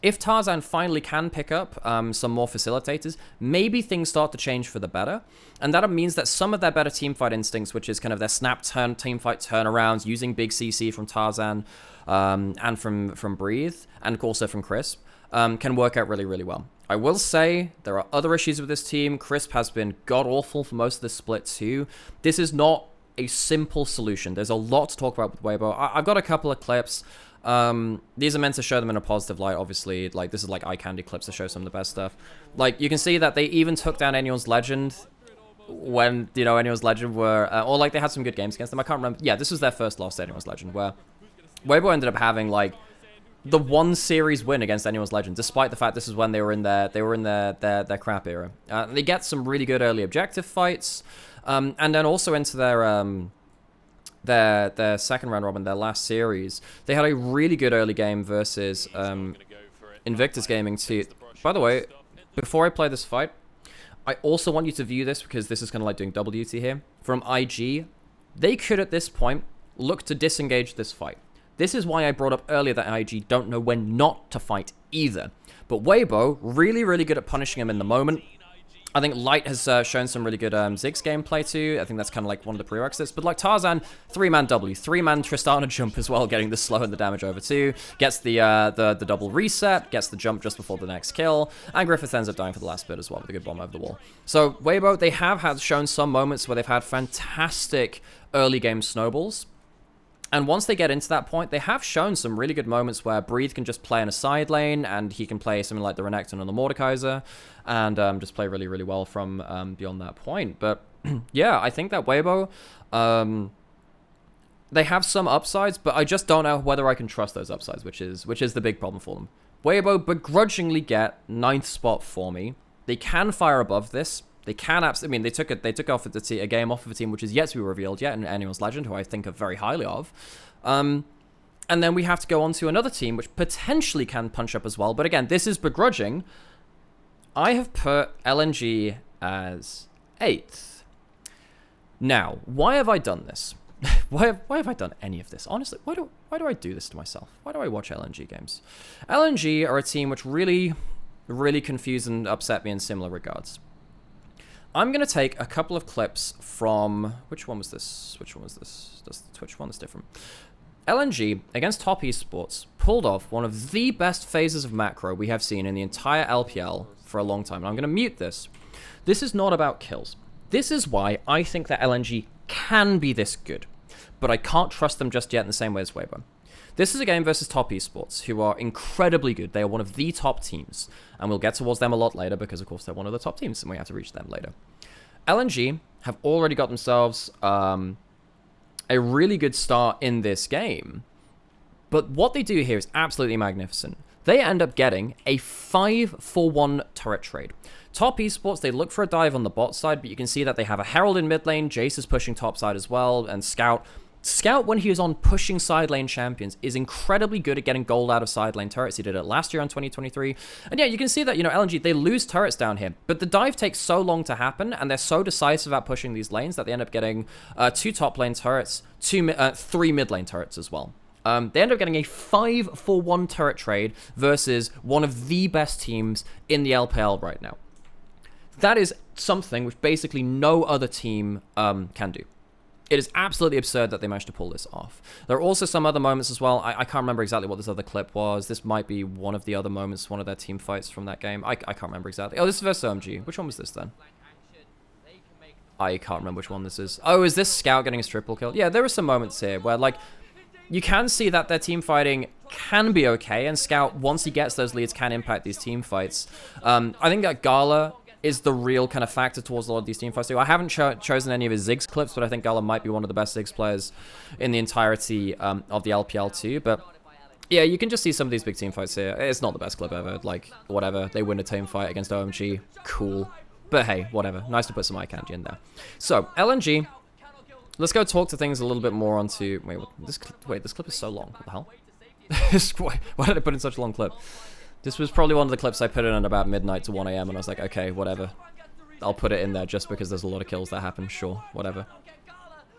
If Tarzan finally can pick up some more facilitators, maybe things start to change for the better. And that means that some of their better teamfight instincts, which is kind of their snap turn teamfight turnarounds, using big CC from Tarzan and from Breathe, and also from Crisp, can work out really, really well. I will say there are other issues with this team. Crisp has been god-awful for most of this split too. This is not a simple solution. There's a lot to talk about with Weibo. I've got a couple of clips. These are meant to show them in a positive light, obviously. Like, this is like eye candy clips to show some of the best stuff. Like, you can see that they even took down Anyone's Legend when, you know, Anyone's Legend were, or like they had some good games against them. I can't remember. Yeah, this was their first loss to Anyone's Legend, where Weibo ended up having like the one series win against Anyone's Legend, despite the fact this is when they were in their crap era. They get some really good early objective fights, and then also into their second round robin, their last series, they had a really good early game versus Invictus Gaming too. By the way, before I play this fight, I also want you to view this because this is kind of like doing double duty here. From IG, they could at this point look to disengage this fight. This is why I brought up earlier that IG don't know when not to fight either. But Weibo, really, really good at punishing him in the moment. I think Light has shown some really good Ziggs gameplay too. I think that's kind of like one of the prerequisites. But like Tarzan, 3-man W, 3-man Tristana jump as well, getting the slow and the damage over too. Gets the double reset, gets the jump just before the next kill. And Griffith ends up dying for the last bit as well with a good bomb over the wall. So Weibo, they have shown some moments where they've had fantastic early game snowballs. And once they get into that point, they have shown some really good moments where Breathe can just play in a side lane, and he can play something like the Renekton or the Mordekaiser, and just play really, really well from beyond that point. But yeah, I think that Weibo, they have some upsides, but I just don't know whether I can trust those upsides, which is the big problem for them. Weibo begrudgingly get 9th spot for me. They can fire above this. They can absolutely. I mean, they took off a game off of a team which is yet to be revealed yet, in Anyone's Legend, who I think are very highly of. And then we have to go on to another team which potentially can punch up as well. But again, this is begrudging. I have put LNG as 8th. Now, why have I done this? why have I done any of this? Honestly, why do I do this to myself? Why do I watch LNG games? LNG are a team which really, really confuse and upset me in similar regards. I'm going to take a couple of clips from... Which one was this? Which one was this? Does the Twitch one is different. LNG, against Top Esports, pulled off one of the best phases of macro we have seen in the entire LPL for a long time. And I'm going to mute this. This is not about kills. This is why I think that LNG can be this good. But I can't trust them just yet in the same way as Weibo. This is a game versus Top Esports, who are incredibly good. They are one of the top teams, and we'll get towards them a lot later because, of course, they're one of the top teams, and we have to reach them later. LNG have already got themselves a really good start in this game, but what they do here is absolutely magnificent. They end up getting a 5-for-1 turret trade. Top Esports, they look for a dive on the bot side, but you can see that they have a Herald in mid lane, Jace is pushing top side as well, and Scout, when he is on pushing side lane champions, is incredibly good at getting gold out of side lane turrets. He did it last year on 2023. And yeah, you can see that, you know, LNG, they lose turrets down here, but the dive takes so long to happen, and they're so decisive at pushing these lanes that they end up getting 2 top lane turrets, 3 mid lane turrets as well. They end up getting a 5-for-1 turret trade versus one of the best teams in the LPL right now. That is something which basically no other team can do. It is absolutely absurd that they managed to pull this off. There are also some other moments as well. I can't remember exactly what this other clip was. This might be one of the other moments, one of their team fights from that game. I can't remember exactly. Oh, this is versus OMG. Which one was this then? I can't remember which one this is. Oh, is this Scout getting his triple kill? Yeah, there are some moments here where, like, you can see that their team fighting can be okay, and Scout, once he gets those leads, can impact these team fights. I think that Gala is the real kind of factor towards a lot of these team fights too. I haven't chosen any of his Ziggs clips, but I think Gala might be one of the best Ziggs players in the entirety of the LPL too. But yeah, you can just see some of these big team fights here. It's not the best clip ever. Like, whatever. They win a team fight against OMG. Cool. But hey, whatever. Nice to put some eye candy in there. So, LNG. Let's go talk to things a little bit more onto... This clip is so long. What the hell? Why did I put in such a long clip? This was probably one of the clips I put in at about midnight to 1 AM, and I was like, okay, whatever. I'll put it in there just because there's a lot of kills that happen. Sure, whatever.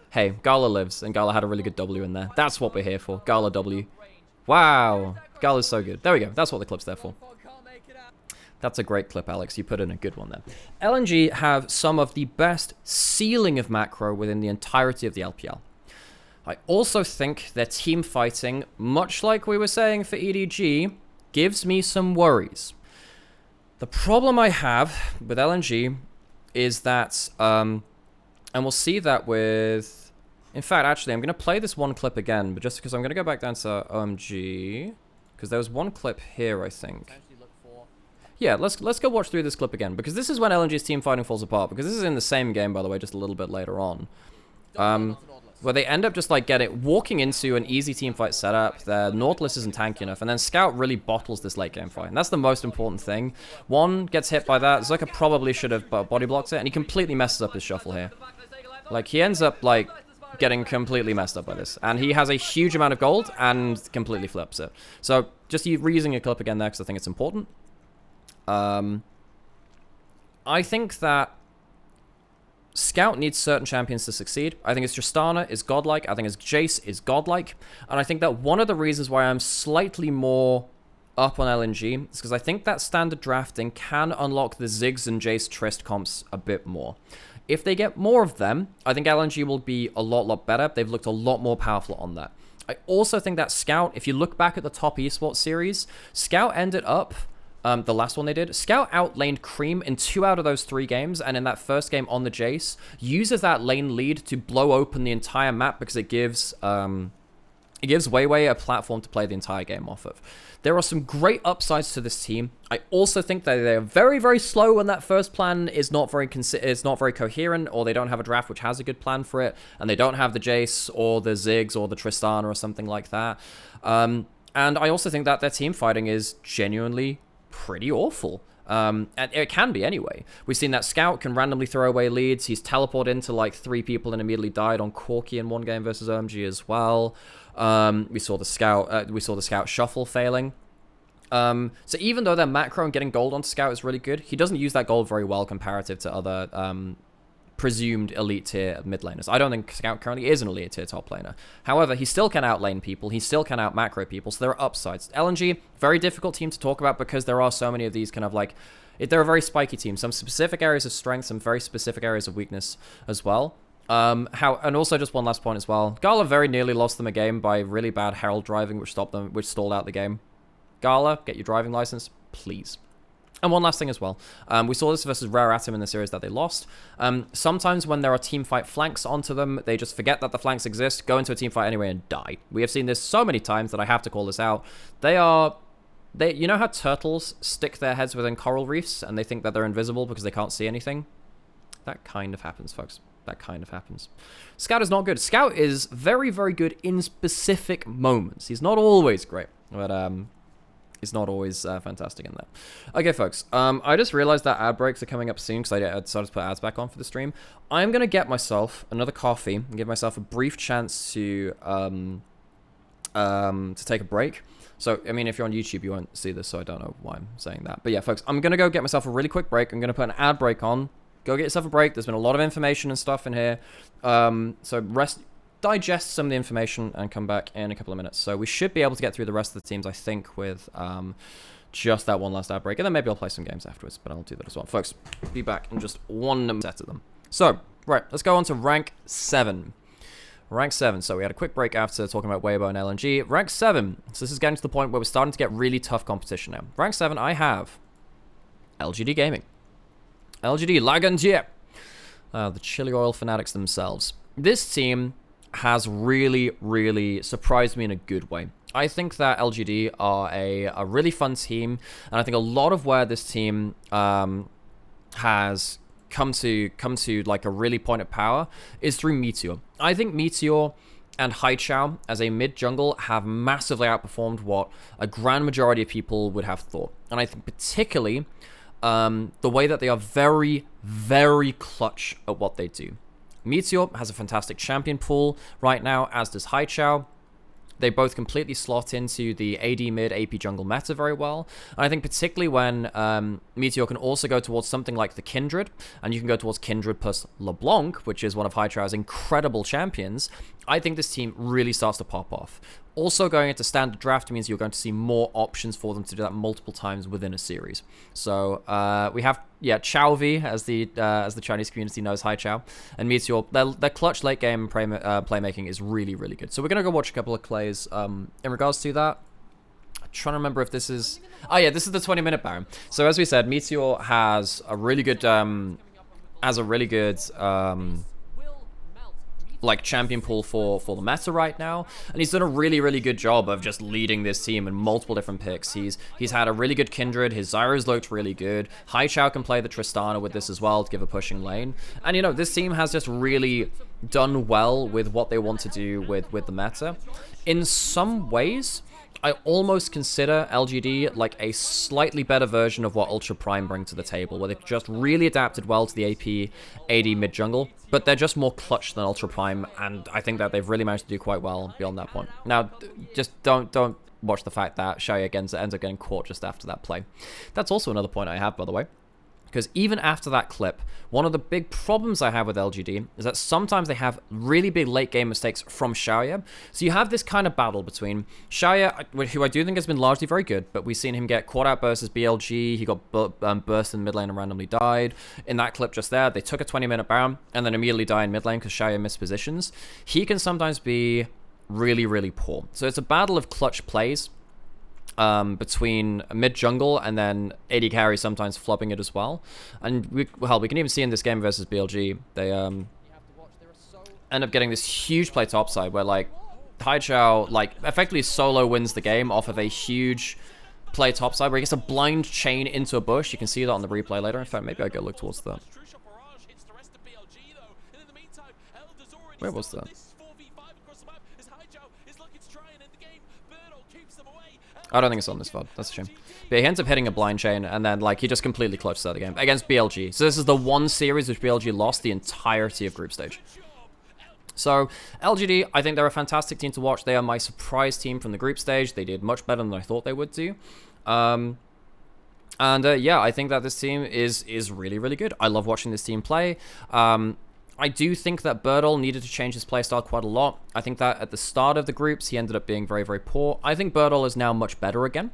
Hey, Gala lives, and Gala had a really good W in there. That's what we're here for. Gala W. Wow. Gala's so good. There we go. That's what the clip's there for. That's a great clip, Alex. You put in a good one there. LNG have some of the best ceiling of macro within the entirety of the LPL. I also think their team fighting, much like we were saying for EDG, gives me some worries. The problem I have with LNG is that, and we'll see that with... In fact, actually, I'm going to play this one clip again, but just because I'm going to go back down to OMG, because there was one clip here, I think. Yeah, let's go watch through this clip again, because this is when LNG's team fighting falls apart, because this is in the same game, by the way, just a little bit later on. Where they end up just like walking into an easy team fight setup. Their Nautilus isn't tanky enough, and then Scout really bottles this late game fight, and that's the most important thing. One gets hit by that. Zucker probably should have body blocked it, and he completely messes up his shuffle here. Like, he ends up like getting completely messed up by this, and he has a huge amount of gold and completely flips it. So just reusing a clip again there because I think it's important. I think that Scout needs certain champions to succeed. I think his Tristana is godlike. I think his Jace is godlike. And I think that one of the reasons why I'm slightly more up on LNG is because I think that standard drafting can unlock the Ziggs and Jace Trist comps a bit more. If they get more of them, I think LNG will be a lot better. They've looked a lot more powerful on that. I also think that Scout, if you look back at the top esports series, Scout ended up... the last one they did, Scout outlaned Cream in 2 out of those 3 games, and in that first game on the Jace, uses that lane lead to blow open the entire map because it gives Weiwei a platform to play the entire game off of. There are some great upsides to this team. I also think that they're very slow when that first plan is not very coherent, or they don't have a draft which has a good plan for it, and they don't have the Jace or the Ziggs or the Tristana or something like that. And I also think that their team fighting is genuinely pretty awful. And it can be anyway. We've seen that Scout can randomly throw away leads. He's teleported into like 3 people and immediately died on Corki in one game versus OMG as well. We saw the Scout shuffle failing. So even though their macro and getting gold onto Scout is really good, he doesn't use that gold very well comparative to other presumed elite tier mid laners. I don't think Scout currently is an elite tier top laner. However, he still can outlane people. He still can out macro people. So there are upsides. LNG, very difficult team to talk about because there are so many of these kind of like... They're a very spiky team. Some specific areas of strength, some very specific areas of weakness as well. And also just one last point as well. Gala very nearly lost them a game by really bad Herald driving, which stalled out the game. Gala, get your driving license, please. And one last thing as well. We saw this versus Rare Atom in the series that they lost. Sometimes when there are team fight flanks onto them, they just forget that the flanks exist, go into a team fight anyway, and die. We have seen this so many times that I have to call this out. You know how turtles stick their heads within coral reefs and they think that they're invisible because they can't see anything? That kind of happens, folks. That kind of happens. Scout is not good. Scout is very good in specific moments. He's not always great, but he's not always fantastic in that. Okay, folks. I just realized that ad breaks are coming up soon because I decided to put ads back on for the stream. I'm going to get myself another coffee and give myself a brief chance to take a break. So, I mean, if you're on YouTube, you won't see this, so I don't know why I'm saying that. But yeah, folks, I'm going to go get myself a really quick break. I'm going to put an ad break on. Go get yourself a break. There's been a lot of information and stuff in here. So rest digest some of the information and come back in a couple of minutes. So we should be able to get through the rest of the teams, I think, with just that one last outbreak. And then maybe I'll play some games afterwards, but I'll do that as well. Folks, be back in just one set of them. So, right, let's go on to rank 7. Rank 7. So we had a quick break after talking about Weibo and LNG. Rank 7. So this is getting to the point where we're starting to get really tough competition now. Rank 7, I have LGD Gaming. LGD Lagantier. The chili oil fanatics themselves. This team has really, really surprised me in a good way. I think that LGD are a really fun team, and I think a lot of where this team has come to like a really point of power is through Meteor. I think Meteor and Haichao as a mid jungle have massively outperformed what a grand majority of people would have thought, and I think particularly the way that they are very, very clutch at what they do. Meteor has a fantastic champion pool right now, as does Haichao. They both completely slot into the AD mid AP jungle meta very well. And I think particularly when Meteor can also go towards something like the Kindred, and you can go towards Kindred plus LeBlanc, which is one of Haichao's incredible champions, I think this team really starts to pop off. Also, going into standard draft means you're going to see more options for them to do that multiple times within a series. So we have, Chaovi, as the Chinese community knows, Haichao, and Meteor. Their clutch late game playmaking is really, really good. So we're gonna go watch a couple of plays. In regards to that, I'm trying to remember if this is. Oh yeah, this is the 20-minute Baron. So as we said, Meteor has a really good like champion pool for the meta right now, and he's done a really, really good job of just leading this team in multiple different picks. He's had a really good Kindred. His Zyra's looked really good. Haichao can play the Tristana with this as well to give a pushing lane, and you know, this team has just really done well with what they want to do with the meta. In some ways, I almost consider LGD like a slightly better version of what Ultra Prime bring to the table, where they've just really adapted well to the AP AD mid jungle, but they're just more clutch than Ultra Prime, and I think that they've really managed to do quite well beyond that point. Now, just don't watch the fact that Xiaoya ends up getting caught just after that play. That's also another point I have, by the way. Because even after that clip, one of the big problems I have with LGD is that sometimes they have really big late game mistakes from Xiaoya. So you have this kind of battle between Xiaoya, who I do think has been largely very good, but we've seen him get caught out versus BLG. He got burst in mid lane and randomly died. In that clip just there, they took a 20-minute Baron and then immediately die in mid lane because Xiaoya missed positions. He can sometimes be really, really poor. So it's a battle of clutch plays between mid jungle and then AD carry sometimes flopping it as well. And we can even see in this game versus BLG, they end up getting this huge play topside where like Haichao like effectively solo wins the game off of a huge play topside where he gets a blind chain into a bush. You can see that on the replay later. In fact, maybe I'll go look towards that. Where was that? I don't think it's on this VOD. That's a shame. But he ends up hitting a blind chain, and then like he just completely clutches out the game against BLG. So this is the one series which BLG lost the entirety of group stage. So LGD, I think they're a fantastic team to watch. They are my surprise team from the group stage. They did much better than I thought they would do. Yeah, I think that this team is really, really good. I love watching this team play. I do think that Birdall needed to change his playstyle quite a lot. I think that at the start of the groups, he ended up being very, very poor. I think Birdall is now much better again.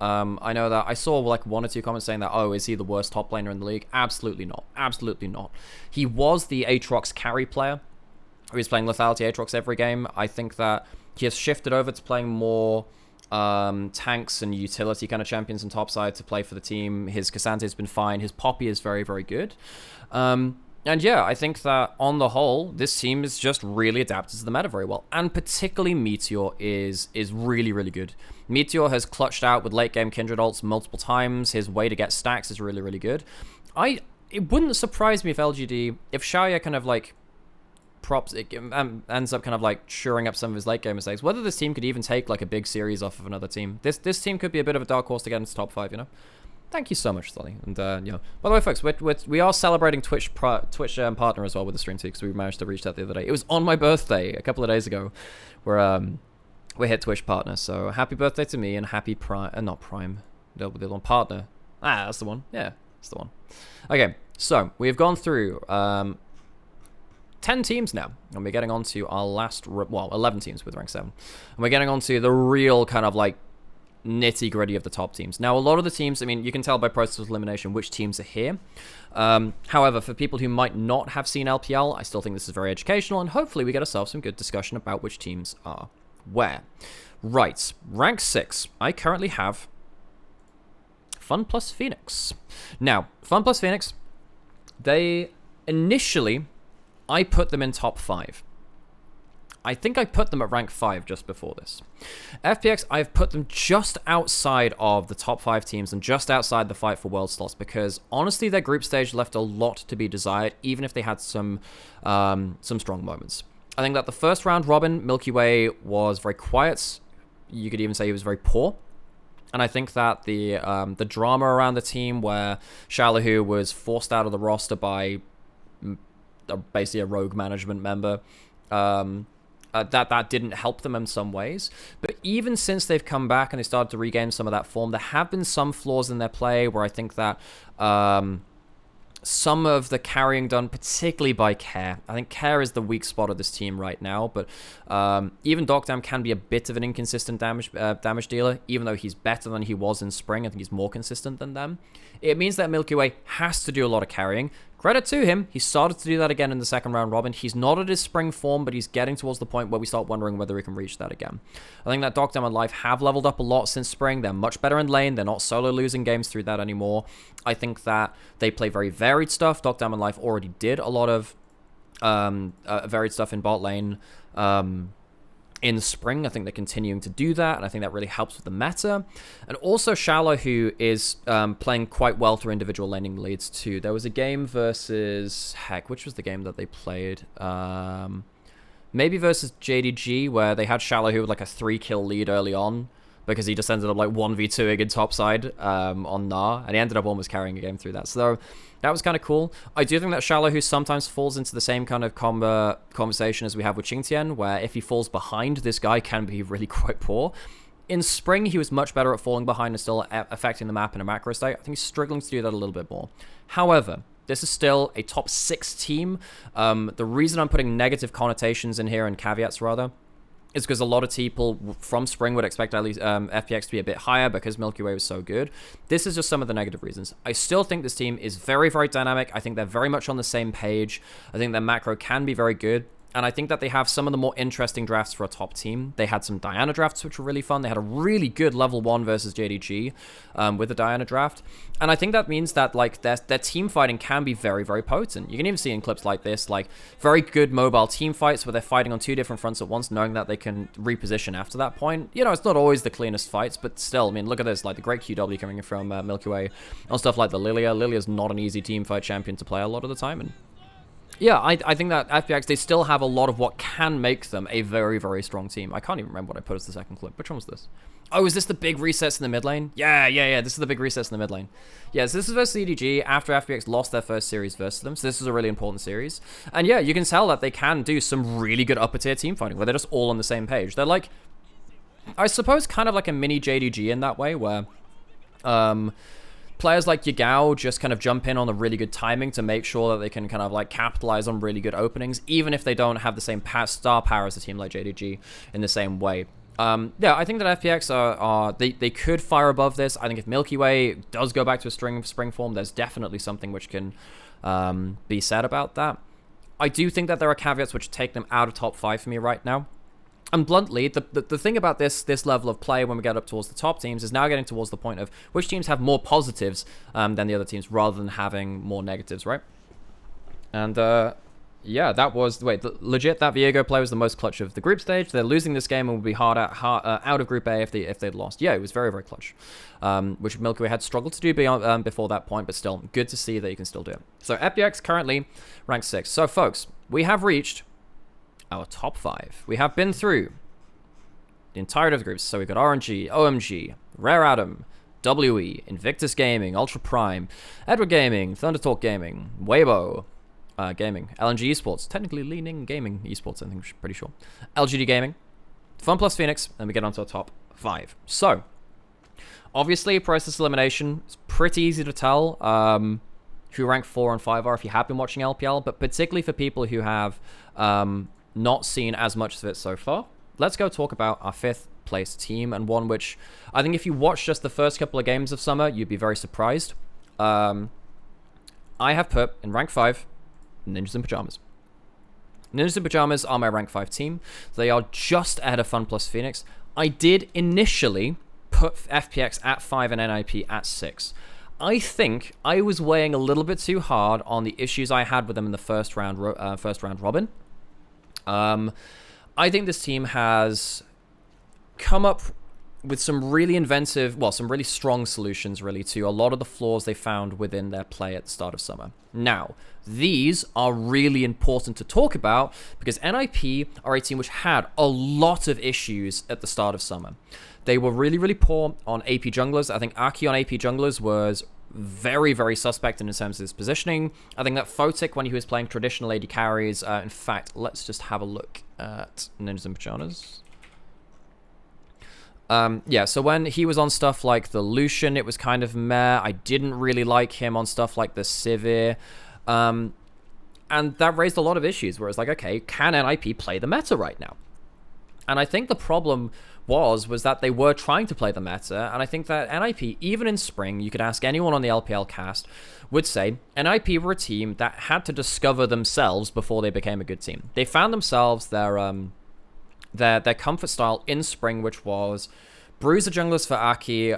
I know that I saw like 1 or 2 comments saying that, oh, is he the worst top laner in the league? Absolutely not. Absolutely not. He was the Aatrox carry player. He was playing lethality Aatrox every game. I think that he has shifted over to playing more tanks and utility kind of champions on top side to play for the team. His Cassandra has been fine. His Poppy is very, very good. And yeah, I think that on the whole, this team is just really adapted to the meta very well. And particularly Meteor is really, really good. Meteor has clutched out with late game Kindred ults multiple times. His way to get stacks is really, really good. It wouldn't surprise me if LGD, if Xiaoya kind of like ends up kind of like shoring up some of his late game mistakes, whether this team could even take like a big series off of another team. This team could be a bit of a dark horse to get into top 5, you know? Thank you so much, Sully. And, yeah. By the way, folks, we are celebrating Twitch partner as well with the stream too, because we managed to reach that the other day. It was on my birthday a couple of days ago, where we hit Twitch partner. So happy birthday to me and happy not Prime, the one partner. Ah, that's the one. Yeah, that's the one. Okay, so we have gone through 10 teams now, and we're getting on to our last, 11 teams with rank 7. And we're getting on to the real kind of like nitty-gritty of the top teams. Now, a lot of the teams, I mean, you can tell by process of elimination which teams are here. However, for people who might not have seen LPL, I still think this is very educational, and hopefully we get ourselves some good discussion about which teams are where. Right, rank 6. I currently have Fun plus Phoenix. Now, Fun plus Phoenix, they initially, I put them in top 5. I think I put them at rank 5 just before this. FPX, I've put them just outside of the top 5 teams and just outside the fight for world slots because honestly, their group stage left a lot to be desired, even if they had some strong moments. I think that the first round robin, Milky Way, was very quiet. You could even say he was very poor. And I think that the drama around the team where Shalahoo was forced out of the roster by basically a rogue management member, that didn't help them in some ways. But even since they've come back and they started to regain some of that form, there have been some flaws in their play where I think that some of the carrying done, particularly by Care. I think Care is the weak spot of this team right now, but even Docdam can be a bit of an inconsistent damage dealer, even though he's better than he was in Spring. I think he's more consistent than them. It means that Milky Way has to do a lot of carrying. Credit to him, he started to do that again in the second round robin. He's not at his Spring form, but he's getting towards the point where we start wondering whether he can reach that again. I think that Docdam and Life have leveled up a lot since Spring. They're much better in lane. They're not solo losing games through that anymore. I think that they play very varied stuff. Docdam and Life already did a lot of varied stuff in bot lane in Spring. I think they're continuing to do that, and I think that really helps with the meta. And also Shallow, who is playing quite well through individual laning leads too. There was a game versus, which was the game that they played? Maybe versus JDG, where they had Shallow, who had like a 3-kill lead early on, because he just ended up like 1v2ing in topside on Gnar, and he ended up almost carrying a game through that. So that was kind of cool. I do think that Shallow, who sometimes falls into the same kind of conversation as we have with Qingtian, where if he falls behind, this guy can be really quite poor. In Spring, he was much better at falling behind and still affecting the map in a macro state. I think he's struggling to do that a little bit more. However, this is still a top 6 team. The reason I'm putting negative connotations in here, and caveats rather, is because a lot of people from Spring would expect at least FPX to be a bit higher because Milky Way was so good. This is just some of the negative reasons. I still think this team is very, very dynamic. I think they're very much on the same page. I think their macro can be very good. And I think that they have some of the more interesting drafts for a top team. They had some Diana drafts, which were really fun. They had a really good level 1 versus JDG with the Diana draft. And I think that means that like their team fighting can be very, very potent. You can even see in clips like this, like very good mobile team fights where they're fighting on 2 different fronts at once, knowing that they can reposition after that point. You know, it's not always the cleanest fights, but still, I mean, look at this, like the great QW coming from Milky Way on stuff like the Lilia. Lilia's not an easy team fight champion to play a lot of the time, and yeah, I think that FPX, they still have a lot of what can make them a very, very strong team. I can't even remember what I put as the second clip. Which one was this? Oh, is this the big resets in the mid lane? Yeah. This is the big resets in the mid lane. Yes, this is versus EDG after FPX lost their first series versus them. So this is a really important series. And yeah, you can tell that they can do some really good upper tier team fighting where they're just all on the same page. They're like, I suppose, kind of like a mini JDG in that way where players like Yagao just kind of jump in on the really good timing to make sure that they can kind of like capitalize on really good openings, even if they don't have the same star power as a team like JDG in the same way. Yeah, I think that FPX they could fire above this. I think if Milky Way does go back to a spring form, there's definitely something which can be said about that. I do think that there are caveats which take them out of top 5 for me right now. And bluntly, the thing about this level of play when we get up towards the top teams is now getting towards the point of which teams have more positives than the other teams rather than having more negatives, right? And yeah, that was... legit, that Viego play was the most clutch of the group stage. They're losing this game and would be hard out of Group A if they'd lost. Yeah, it was very, very clutch, which Milky Way had struggled to do before that point, but still, good to see that you can still do it. So FPX currently ranked 6. So folks, we have reached our top 5. We have been through the entirety of the groups. So we've got RNG, OMG, Rare Atom, WE, Invictus Gaming, Ultra Prime, Edward Gaming, Thunder Talk Gaming, Weibo Gaming, LNG Esports, technically leaning gaming esports, I think, pretty sure, LGD Gaming, Fun plus Phoenix, and we get onto our top 5. So, obviously, process elimination, it's pretty easy to tell who rank 4 and 5 are if you have been watching LPL, but particularly for people who have not seen as much of it so far, let's go talk about our 5th place team, and one which I think if you watch just the first couple of games of Summer, you'd be very surprised. I have put in rank 5 Ninjas in Pajamas. Ninjas in Pajamas are my rank 5 team. They are just ahead of Fun Plus Phoenix. I did initially put FPX at 5 and NIP at 6. I think I was weighing a little bit too hard on the issues I had with them in the first round robin. I think this team has come up with some really inventive, well, some really strong solutions, really, to a lot of the flaws they found within their play at the start of Summer. Now, these are really important to talk about because NIP are a team which had a lot of issues at the start of Summer. They were really, really poor on AP junglers. I think Aki on AP junglers was very, very suspect in terms of his positioning. I think that Photic, when he was playing traditional AD carries, in fact, let's just have a look at Ninjas in Pajamas. Yeah, so when he was on stuff like the Lucian, it was kind of meh. I didn't really like him on stuff like the Sivir. And that raised a lot of issues where it's like, okay, can NIP play the meta right now? And I think the problem was that they were trying to play the meta, and I think that NIP, even in spring, you could ask anyone on the LPL cast, would say NIP were a team that had to discover themselves before they became a good team. They found themselves their comfort style in spring, which was Bruiser junglers for Aki,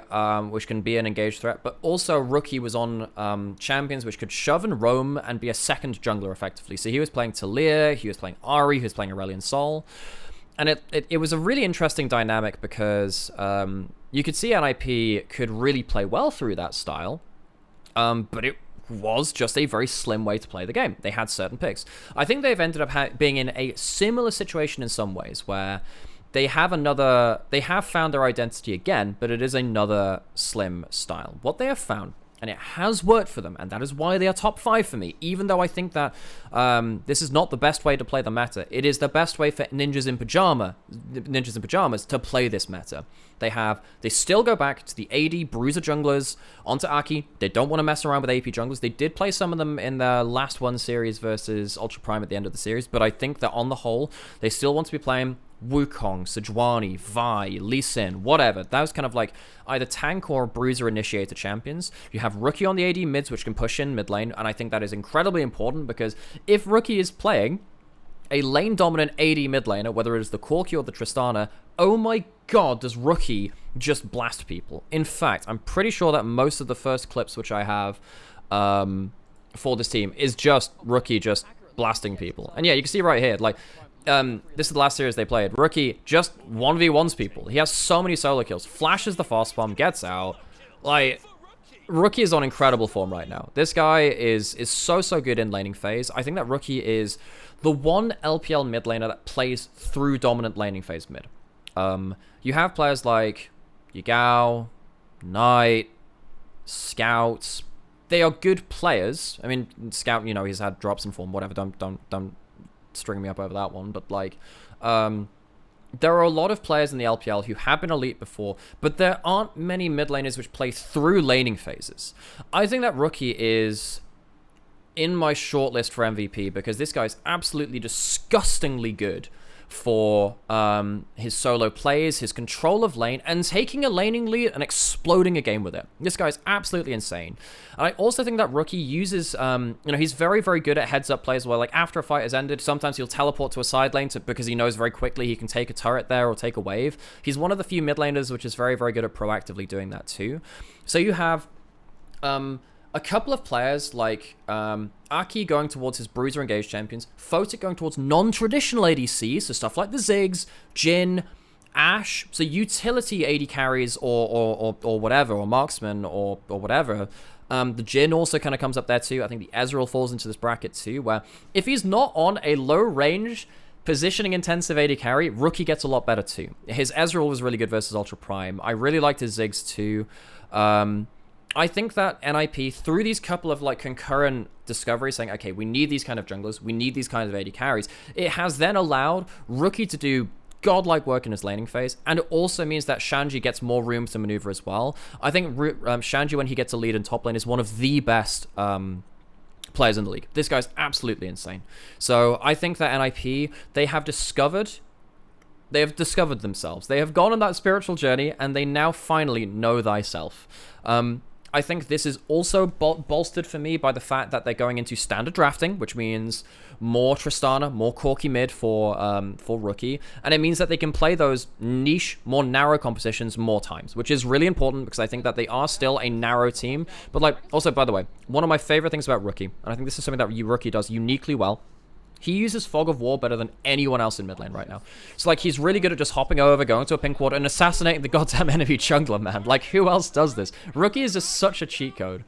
which can be an engaged threat, but also Rookie was on champions, which could shove and roam and be a second jungler effectively. So he was playing Talia, he was playing Ahri, he was playing Aurelion Sol. And it was a really interesting dynamic because you could see NIP could really play well through that style, but it was just a very slim way to play the game. They had certain picks. I think they've ended up being in a similar situation in some ways where they have found their identity again, but it is another slim style. What they have found, and it has worked for them, and that is why they are top 5 for me, even though I think that this is not the best way to play the meta. It is the best way for Ninjas in Pajamas to play this meta. They still go back to the AD Bruiser junglers onto Aki. They don't want to mess around with AP junglers. They did play some of them in the last one series versus Ultra Prime at the end of the series, but I think that on the whole, they still want to be playing Wukong, Sejuani, Vi, Lee Sin, whatever. That was kind of like either tank or bruiser initiator champions. You have Rookie on the AD mids, which can push in mid lane, and I think that is incredibly important because if Rookie is playing a lane dominant AD mid laner, whether it is the Corki or the Tristana, oh my god, does Rookie just blast people. In fact, I'm pretty sure that most of the first clips which I have for this team is just Rookie just blasting people. And yeah, you can see right here, like, this is the last series they played. Rookie just 1v1s people. He has so many solo kills. Flashes the fast bomb, gets out. Like, Rookie is on incredible form right now. This guy is so good in laning phase. I think that Rookie is the one LPL mid laner that plays through dominant laning phase mid. You have players like Yagao, Knight, Scouts. They are good players. I mean, Scout, you know, he's had drops in form, whatever. Don't string me up over that one, but like there are a lot of players in the LPL who have been elite before, but there aren't many mid laners which play through laning phases. I think that Rookie is in my shortlist for MVP because this guy's absolutely disgustingly good for his solo plays, his control of lane, and taking a laning lead and exploding a game with it. This guy's absolutely insane. And I also think that Rookie uses, he's very, very good at heads-up plays where, like, after a fight has ended, sometimes he'll teleport to a side lane because he knows very quickly he can take a turret there or take a wave. He's one of the few mid laners which is very, very good at proactively doing that too. So you have a couple of players like Aki going towards his Bruiser engaged champions, Photic going towards non-traditional ADCs, so stuff like the Ziggs, Jhin, Ashe, so utility AD carries or whatever, or marksman or whatever. The Jhin also kind of comes up there too. I think the Ezreal falls into this bracket too, where if he's not on a low range positioning intensive AD carry, Rookie gets a lot better too. His Ezreal was really good versus Ultra Prime. I really liked his Ziggs too. I think that NIP, through these couple of like concurrent discoveries saying, okay, we need these kind of junglers, we need these kinds of AD carries, it has then allowed Rookie to do godlike work in his laning phase, and it also means that Shanji gets more room to maneuver as well. I think Shanji, when he gets a lead in top lane, is one of the best players in the league. This guy's absolutely insane. So I think that NIP, they have discovered themselves. They have gone on that spiritual journey, and they now finally know thyself. I think this is also bolstered for me by the fact that they're going into standard drafting, which means more Tristana, more Corki mid for Rookie, and it means that they can play those niche, more narrow compositions more times, which is really important because I think that they are still a narrow team. But like, also, by the way, one of my favorite things about Rookie, and I think this is something that Rookie does uniquely well, he uses Fog of War better than anyone else in mid lane right now. So, like, he's really good at just hopping over, going to a pink ward, and assassinating the goddamn enemy jungler, man. Like, who else does this? Rookie is just such a cheat code.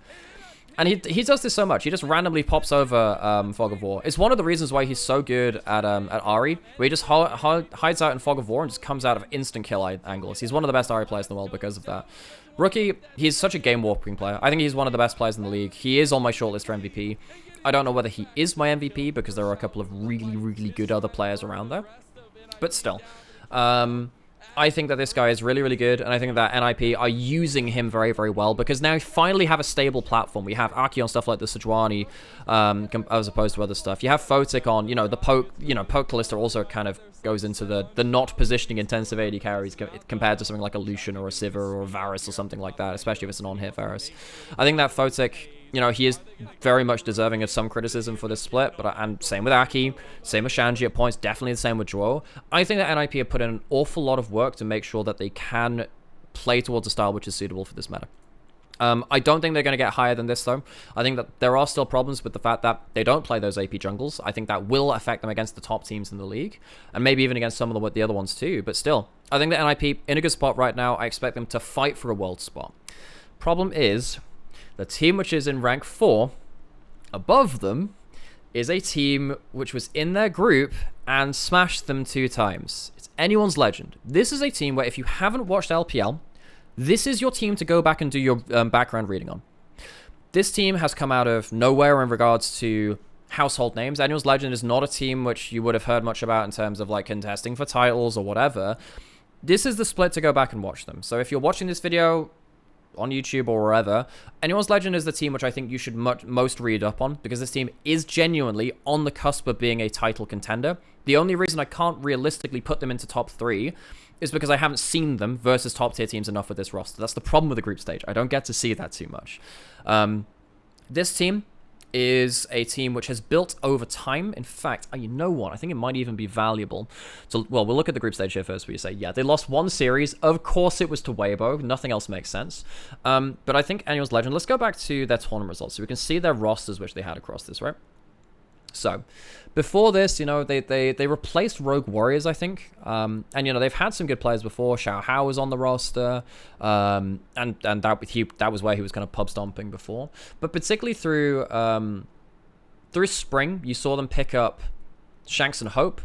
And he does this so much. He just randomly pops over Fog of War. It's one of the reasons why he's so good at Ahri, where he just hides out in Fog of War and just comes out of instant kill angles. He's one of the best Ahri players in the world because of that. Rookie, he's such a game-warping player. I think he's one of the best players in the league. He is on my shortlist for MVP. I don't know whether he is my MVP because there are a couple of really, really good other players around there. But still, I think that this guy is really, really good, and I think that NIP are using him very, very well because now you finally have a stable platform. We have Aki on stuff like the Sejuani, as opposed to other stuff. You have Photic on, the poke, poke Kalista also kind of goes into the not positioning intensive AD carries compared to something like a Lucian or a Sivir or a Varus or something like that, especially if it's an on-hit Varus. I think that Photic, he is very much deserving of some criticism for this split, and same with Aki, same with Shanji at points, definitely the same with Joel. I think that NIP have put in an awful lot of work to make sure that they can play towards a style which is suitable for this meta. I don't think they're going to get higher than this, though. I think that there are still problems with the fact that they don't play those AP jungles. I think that will affect them against the top teams in the league, and maybe even against some of the other ones too. But still, I think that NIP in a good spot right now. I expect them to fight for a world spot. Problem is, the team which is in rank 4 above them is a team which was in their group and smashed them 2 times. It's anyone's legend. This is a team where if you haven't watched LPL, this is your team to go back and do your background reading on. This team has come out of nowhere in regards to household names. Anyone's Legend is not a team which you would have heard much about in terms of like contesting for titles or whatever. This is the split to go back and watch them. So if you're watching this video on YouTube or wherever, Anyone's Legend is the team which I think you should most read up on, because this team is genuinely on the cusp of being a title contender. The only reason I can't realistically put them into top 3 is because I haven't seen them versus top tier teams enough with this roster. That's the problem with the group stage. I don't get to see that too much. This team is a team which has built over time. In fact, you know what? I think it might even be valuable. So, well, we'll look at the group stage here first where you say, yeah, they lost 1 series. Of course it was to Weibo. Nothing else makes sense. But I think Anyone's Legend, let's go back to their tournament results so we can see their rosters which they had across this, right? So, before this, they replaced Rogue Warriors, I think. And, they've had some good players before. Xiao Hao was on the roster. And that was where he was kind of pub stomping before. But particularly through spring, you saw them pick up Shanks and Hope.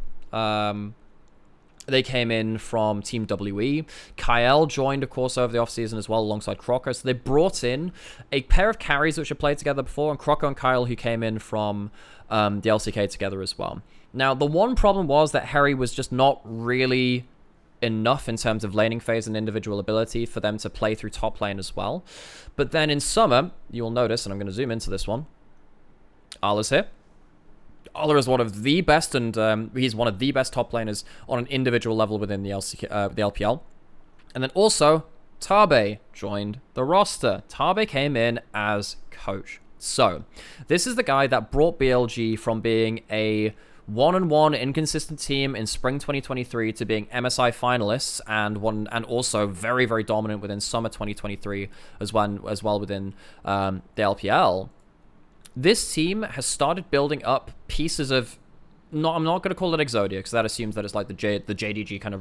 They came in from Team WE. Kyle joined, of course, over the offseason as well, alongside Croco. So they brought in a pair of carries which had played together before, and Croco and Kyle, who came in from the LCK together as well. Now, the one problem was that Harry was just not really enough in terms of laning phase and individual ability for them to play through top lane as well. But then in summer, you'll notice, and I'm going to zoom into this one, Ala's here. Ala is one of the best, and he's one of the best top laners on an individual level within the LPL. And then also, Tabe joined the roster. Tabe came in as coach. So, this is the guy that brought BLG from being a one-on-one inconsistent team in spring 2023 to being MSI finalists and also very, very dominant within summer 2023 as well within the LPL. This team has started building up pieces of, I'm not going to call it Exodia because that assumes that it's like the JDG kind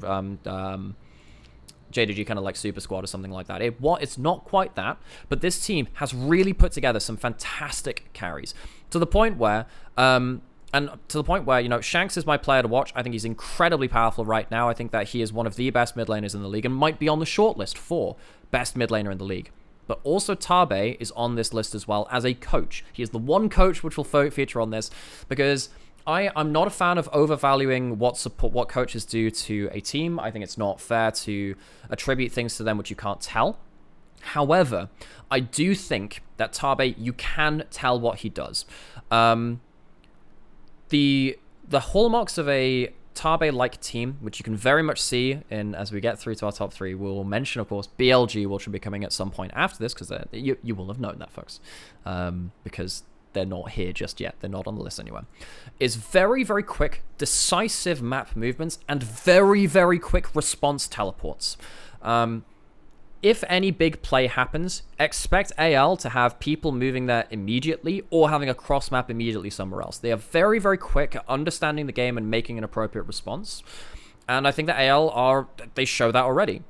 of like super squad or something like that. It's not quite that, but this team has really put together some fantastic carries to the point where Shanks is my player to watch. I think he's incredibly powerful right now. I think that he is one of the best mid laners in the league and might be on the shortlist for best mid laner in the league. But also Tabe is on this list as well as a coach. He is the one coach which will feature on this because I'm not a fan of overvaluing what coaches do to a team. I think it's not fair to attribute things to them which you can't tell. However, I do think that Tabe, you can tell what he does. The hallmarks of a Tabe-like team, which you can very much see in as we get through to our top 3, we'll mention, of course, BLG, which will be coming at some point after this, because you will have known that, folks, because they're not here just yet. They're not on the list anywhere. Is very, very quick, decisive map movements and very, very quick response teleports. If any big play happens, expect AL to have people moving there immediately or having a cross map immediately somewhere else. They are very, very quick at understanding the game and making an appropriate response. And I think that AL they show that already.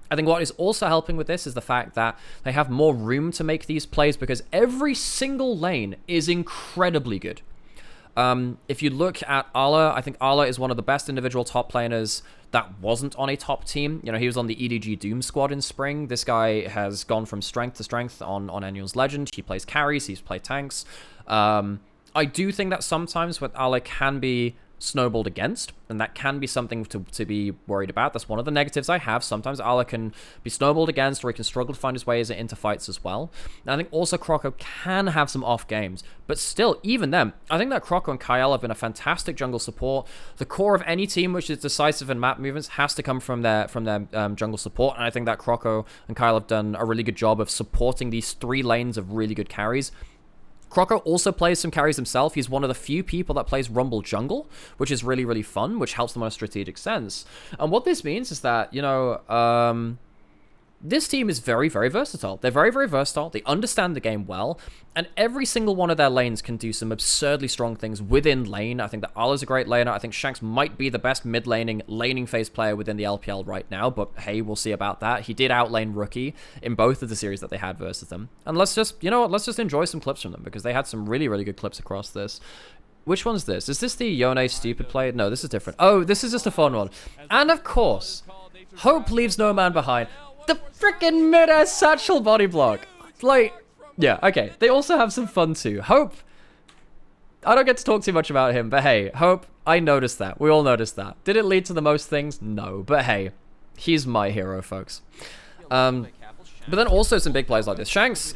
I think what is also helping with this is the fact that they have more room to make these plays because every single lane is incredibly good. If you look at Ala, I think Ala is one of the best individual top laners that wasn't on a top team. You know, he was on the EDG Doom squad in spring. This guy has gone from strength to strength on Annual's Legend. He plays carries, he's played tanks. I do think that sometimes what Ala can be snowballed against, and that can be something to be worried about. That's one of the negatives I have. Sometimes Ala can be snowballed against, or he can struggle to find his ways into fights as well. And I think also Croco can have some off games, but still, even then, I think that Croco and Kyle have been a fantastic jungle support. The core of any team which is decisive in map movements has to come from their jungle support, and I think that Croco and Kyle have done a really good job of supporting these 3 lanes of really good carries. Croco also plays some carries himself. He's one of the few people that plays Rumble Jungle, which is really, really fun, which helps them on a strategic sense. And what this means is that, you know, this team is very, very versatile. They're very, very versatile. They understand the game well, and every single one of their lanes can do some absurdly strong things within lane. I think that Ala's a great laner. I think Shanks might be the best laning phase player within the LPL right now, but hey, we'll see about that. He did outlane Rookie in both of the series that they had versus them. And let's just, you know what, let's just enjoy some clips from them, because they had some really, really good clips across this. Which one's this? Is this the Yone stupid play? No, this is different. Oh, this is just a fun one. And of course, Hope leaves no man behind. The freaking mid-air satchel body block. Like, yeah, okay. They also have some fun too. Hope, I don't get to talk too much about him, but hey, Hope, I noticed that. We all noticed that. Did it lead to the most things? No, but hey, he's my hero, folks. But then also some big plays like this. Shanks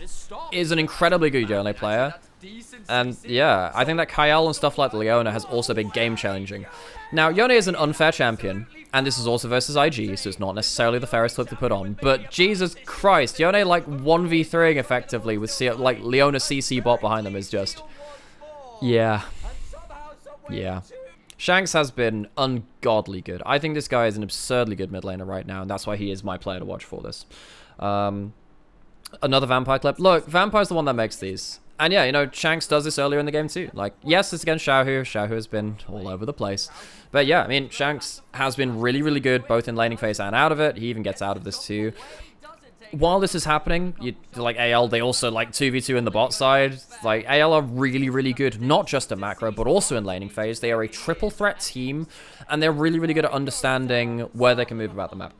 is an incredibly good Yone player. And yeah, I think that Kyle and stuff like Leona has also been game-challenging. Now, Yone is an unfair champion, and this is also versus IG, so it's not necessarily the fairest clip to put on. But Jesus Christ, Yone like 1v3ing effectively with like Leona CC bot behind them is just, yeah. Shanks has been ungodly good. I think this guy is an absurdly good mid laner right now, and that's why he is my player to watch for this. Another Vampire clip. Look, Vampire's the one that makes these. And yeah, you know, Shanks does this earlier in the game too. Like, yes, it's against Xiaohu. Xiaohu has been all over the place. But yeah, I mean, Shanks has been really, really good, both in laning phase and out of it. He even gets out of this too. While this is happening, like AL, they also like 2v2 in the bot side. Like, AL are really, really good, not just at macro, but also in laning phase. They are a triple threat team, and they're really, really good at understanding where they can move about the map.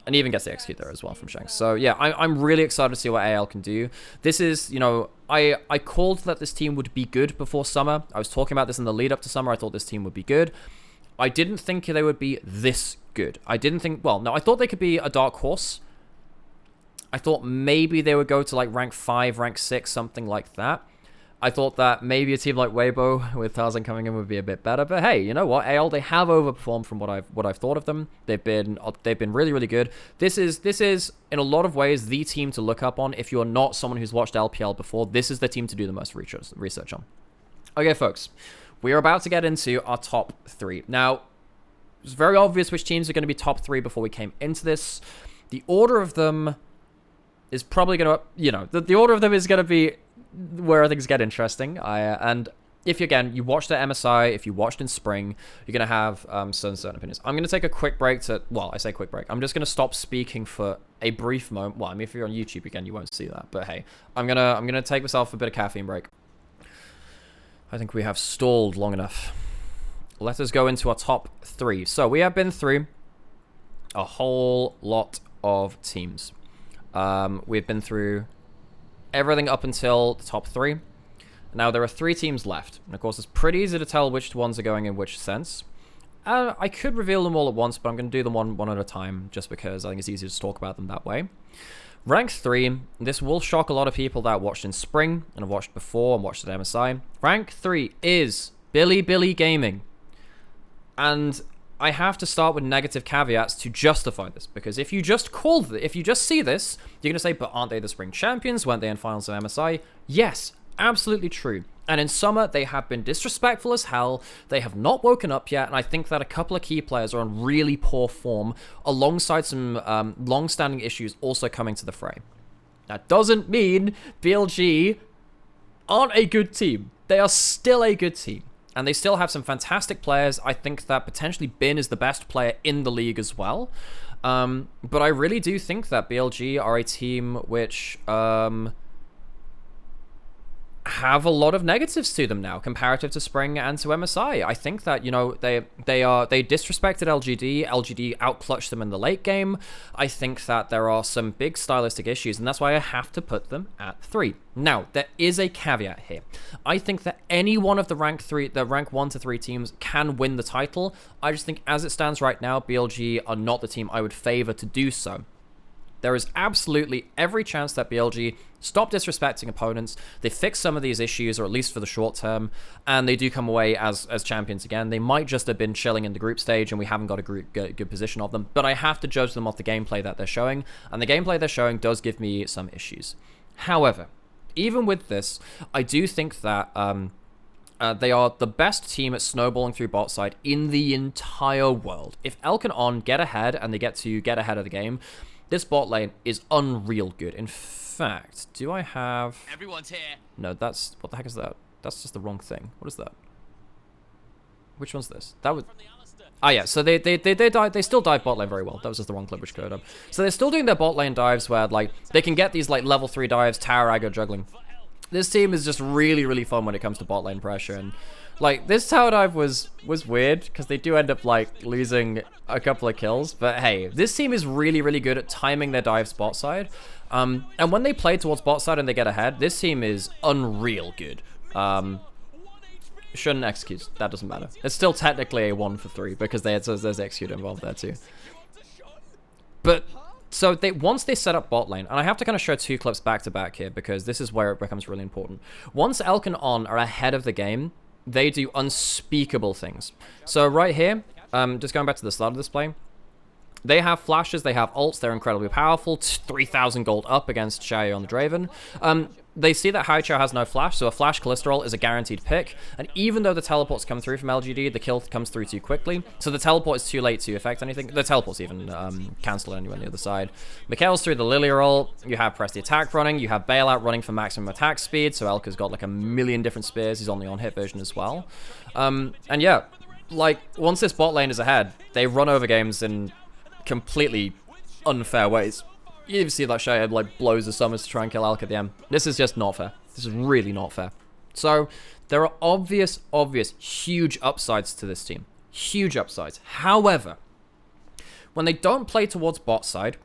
And he even gets the execute there as well from Shanks. So yeah, I'm really excited to see what AL can do. This is, you know, I called that this team would be good before summer. I was talking about this in the lead up to summer. I thought this team would be good. I didn't think they would be this good. I didn't think, well, no, I thought they could be a dark horse. I thought maybe they would go to like rank 5, rank 6, something like that. I thought that maybe a team like Weibo with Tarzan coming in would be a bit better, but hey, you know what? AL, they have overperformed from what I've thought of them. They've been really, really good. This is in a lot of ways the team to look up on if you're not someone who's watched LPL before. This is the team to do the most research on. Okay, folks, we are about to get into our top 3. Now, it's very obvious which teams are going to be top 3 before we came into this. The order of them is probably going to, you know, the order of them is going to be where things get interesting. And if, again, you watched at MSI, if you watched in spring, you're going to have certain opinions. I'm going to take a quick break to, well, I say quick break. I'm just going to stop speaking for a brief moment. Well, I mean, if you're on YouTube, again, you won't see that. But hey, I'm gonna take myself a bit of caffeine break. I think we have stalled long enough. Let us go into our top 3. So we have been through a whole lot of teams. We've been through everything up until the top 3. Now, there are 3 teams left. And of course, it's pretty easy to tell which ones are going in which sense. I could reveal them all at once, but I'm going to do them one at a time, just because I think it's easier to talk about them that way. Rank 3, this will shock a lot of people that watched in Spring, and have watched before, and watched at MSI. Rank 3 is Billy Gaming. And I have to start with negative caveats to justify this, because if you just if you just see this, you're going to say, but aren't they the Spring champions? Weren't they in finals of MSI? Yes, absolutely true. And in Summer, they have been disrespectful as hell. They have not woken up yet, and I think that a couple of key players are on really poor form, alongside some long-standing issues also coming to the fray. That doesn't mean BLG aren't a good team. They are still a good team, and they still have some fantastic players. I think that potentially Bin is the best player in the league as well. But I really do think that BLG are a team which have a lot of negatives to them now, comparative to Spring and to MSI. I think that, you know, they disrespected LGD. LGD outclutched them in the late game. I think that there are some big stylistic issues, and that's why I have to put them at 3. Now, there is a caveat here. I think that any one of the rank 1 to 3 teams can win the title. I just think as it stands right now, BLG are not the team I would favor to do so. There is absolutely every chance that BLG stop disrespecting opponents, they fix some of these issues, or at least for the short term, and they do come away as champions again. They might just have been chilling in the group stage, and we haven't got a good position of them, but I have to judge them off the gameplay that they're showing, and the gameplay they're showing does give me some issues. However, even with this, I do think that they are the best team at snowballing through bot side in the entire world. If Elk and On get ahead, and they get ahead of the game, this bot lane is unreal good. In fact, do I have... Everyone's here. No, that's... What the heck is that? That's just the wrong thing. What is that? Which one's this? That was... Ah, yeah. So they still dive bot lane very well. That was just the wrong clip which code up. So they're still doing their bot lane dives where, like, they can get these, like, level 3 dives, tower aggro juggling. This team is just really fun when it comes to bot lane pressure, and like this tower dive was weird because they do end up like losing a couple of kills, but hey, this team is really good at timing their dives bot side, and when they play towards bot side and they get ahead, this team is unreal good. Shouldn't execute, that doesn't matter. It's still technically a 1 for 3 because there's execute involved there too. But so once they set up bot lane, and I have to kind of show 2 clips back to back here because this is where it becomes really important. Once Elk and On are ahead of the game, they do unspeakable things. So right here, just going back to the start of this play, they have flashes, they have ults, they're incredibly powerful, 3,000 gold up against Xiaoyu on the Draven. They see that Haichao has no flash, so a flash cholesterol is a guaranteed pick, and even though the teleports come through from LGD, the kill comes through too quickly, so the teleport is too late to affect anything. The teleport's even cancel anywhere on the other side. Mikhail's through the Lilia roll, you have Press the Attack running, you have Bailout running for maximum attack speed, so Elka's got like a million different spears, he's on the on-hit version as well. And yeah, like, once this bot lane is ahead, they run over games in completely unfair ways. You even see that Xiaoyu like blows the summons to try and kill Alk at the end. This is just not fair. This is really not fair. So there are obvious, huge upsides to this team. Huge upsides. However, when they don't play towards bot side,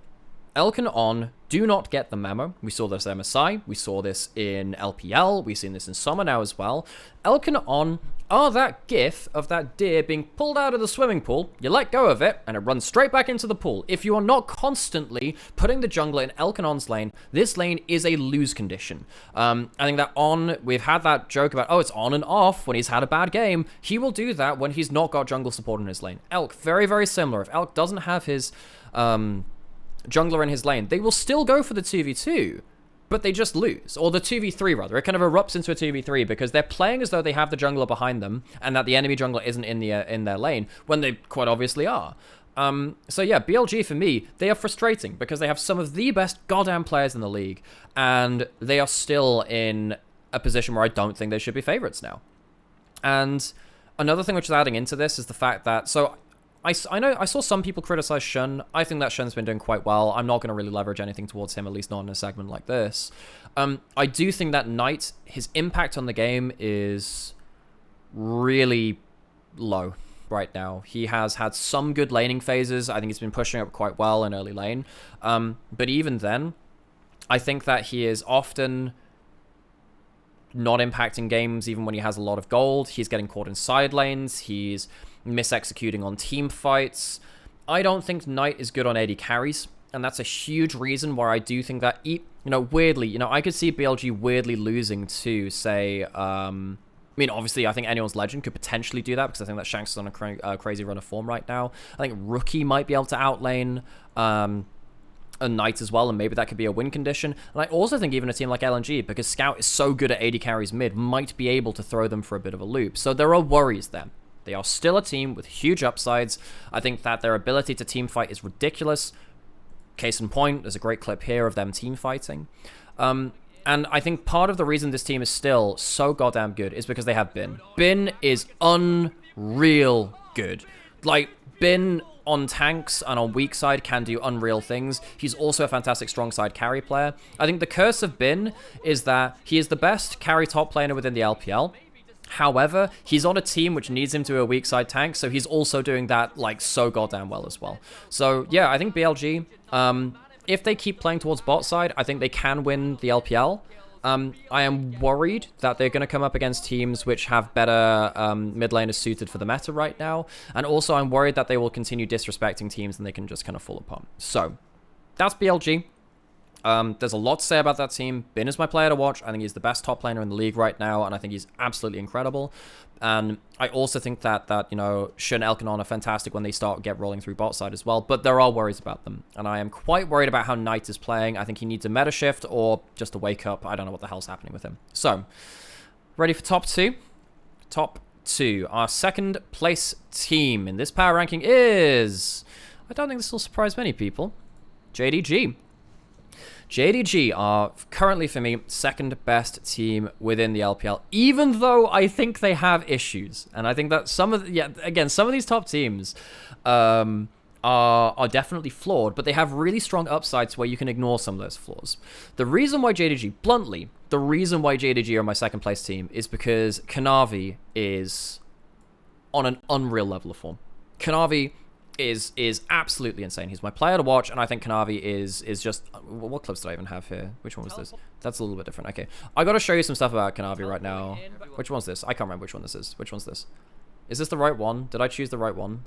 Elk and On do not get the memo. We saw this in MSI, we saw this in LPL, we've seen this in Summer now as well. Elk and On are that gif of that deer being pulled out of the swimming pool, you let go of it, and it runs straight back into the pool. If you are not constantly putting the jungler in Elk and On's lane, this lane is a lose condition. I think that On, we've had that joke about, oh, it's on and off when he's had a bad game. He will do that when he's not got jungle support in his lane. Elk, very similar. If Elk doesn't have his jungler in his lane, they will still go for the 2v2. But they just lose, or the 2v3 rather. It kind of erupts into a 2v3 because they're playing as though they have the jungler behind them and that the enemy jungler isn't in their lane when they quite obviously are. So yeah, BLG for me, they are frustrating because they have some of the best goddamn players in the league and they are still in a position where I don't think they should be favorites now. And another thing which is adding into this is the fact that, so I know I saw some people criticize Shun. I think that Shun's been doing quite well. I'm not going to really leverage anything towards him, at least not in a segment like this. I do think that Knight, his impact on the game is really low right now. He has had some good laning phases. I think he's been pushing up quite well in early lane. But even then, I think that he is often not impacting games even when he has a lot of gold. He's getting caught in side lanes. He's mis-executing on team fights. I don't think Knight is good on AD carries. And that's a huge reason why I do think that, weirdly, I could see BLG weirdly losing to, say, I mean, obviously, I think anyone's legend could potentially do that because I think that Shanks is on a crazy run of form right now. I think Rookie might be able to outlane a Knight as well, and maybe that could be a win condition. And I also think even a team like LNG, because Scout is so good at AD carries mid, might be able to throw them for a bit of a loop. So there are worries there. They are still a team with huge upsides. I think that their ability to team fight is ridiculous. Case in point, there's a great clip here of them team fighting. And I think part of the reason this team is still so goddamn good is because they have Bin. Bin is unreal good. Like, Bin on tanks and on weak side can do unreal things. He's also a fantastic strong side carry player. I think the curse of Bin is that he is the best carry top laner within the LPL. However, he's on a team which needs him to a weak side tank, so he's also doing that like so goddamn well as well. So yeah, I think BLG, if they keep playing towards bot side, I think they can win the LPL. I am worried that they're going to come up against teams which have better mid laners suited for the meta right now. And also I'm worried that they will continue disrespecting teams and they can just kind of fall apart. So that's BLG. There's a lot to say about that team. Bin is my player to watch. I think he's the best top laner in the league right now, and I think he's absolutely incredible. And I also think that Shun and Elkanon are fantastic when they get rolling through bot side as well, but there are worries about them. And I am quite worried about how Knight is playing. I think he needs a meta shift or just a wake up. I don't know what the hell's happening with him. So, ready for top two? Top two. Our second place team in this power ranking is... I don't think this will surprise many people. JDG. JDG are currently, for me, second best team within the LPL, even though I think they have issues. And I think that some of these top teams are definitely flawed, but they have really strong upsides where you can ignore some of those flaws. The reason why JDG are my second place team is because Kanavi is on an unreal level of form. Kanavi is absolutely insane. He's my player to watch, and I think Kanavi is just... What clips did I even have here? Which one was this? That's a little bit different. Okay. I gotta show you some stuff about Kanavi right now. Which one's this? I can't remember which one this is. Which one's this? Is this the right one? Did I choose the right one?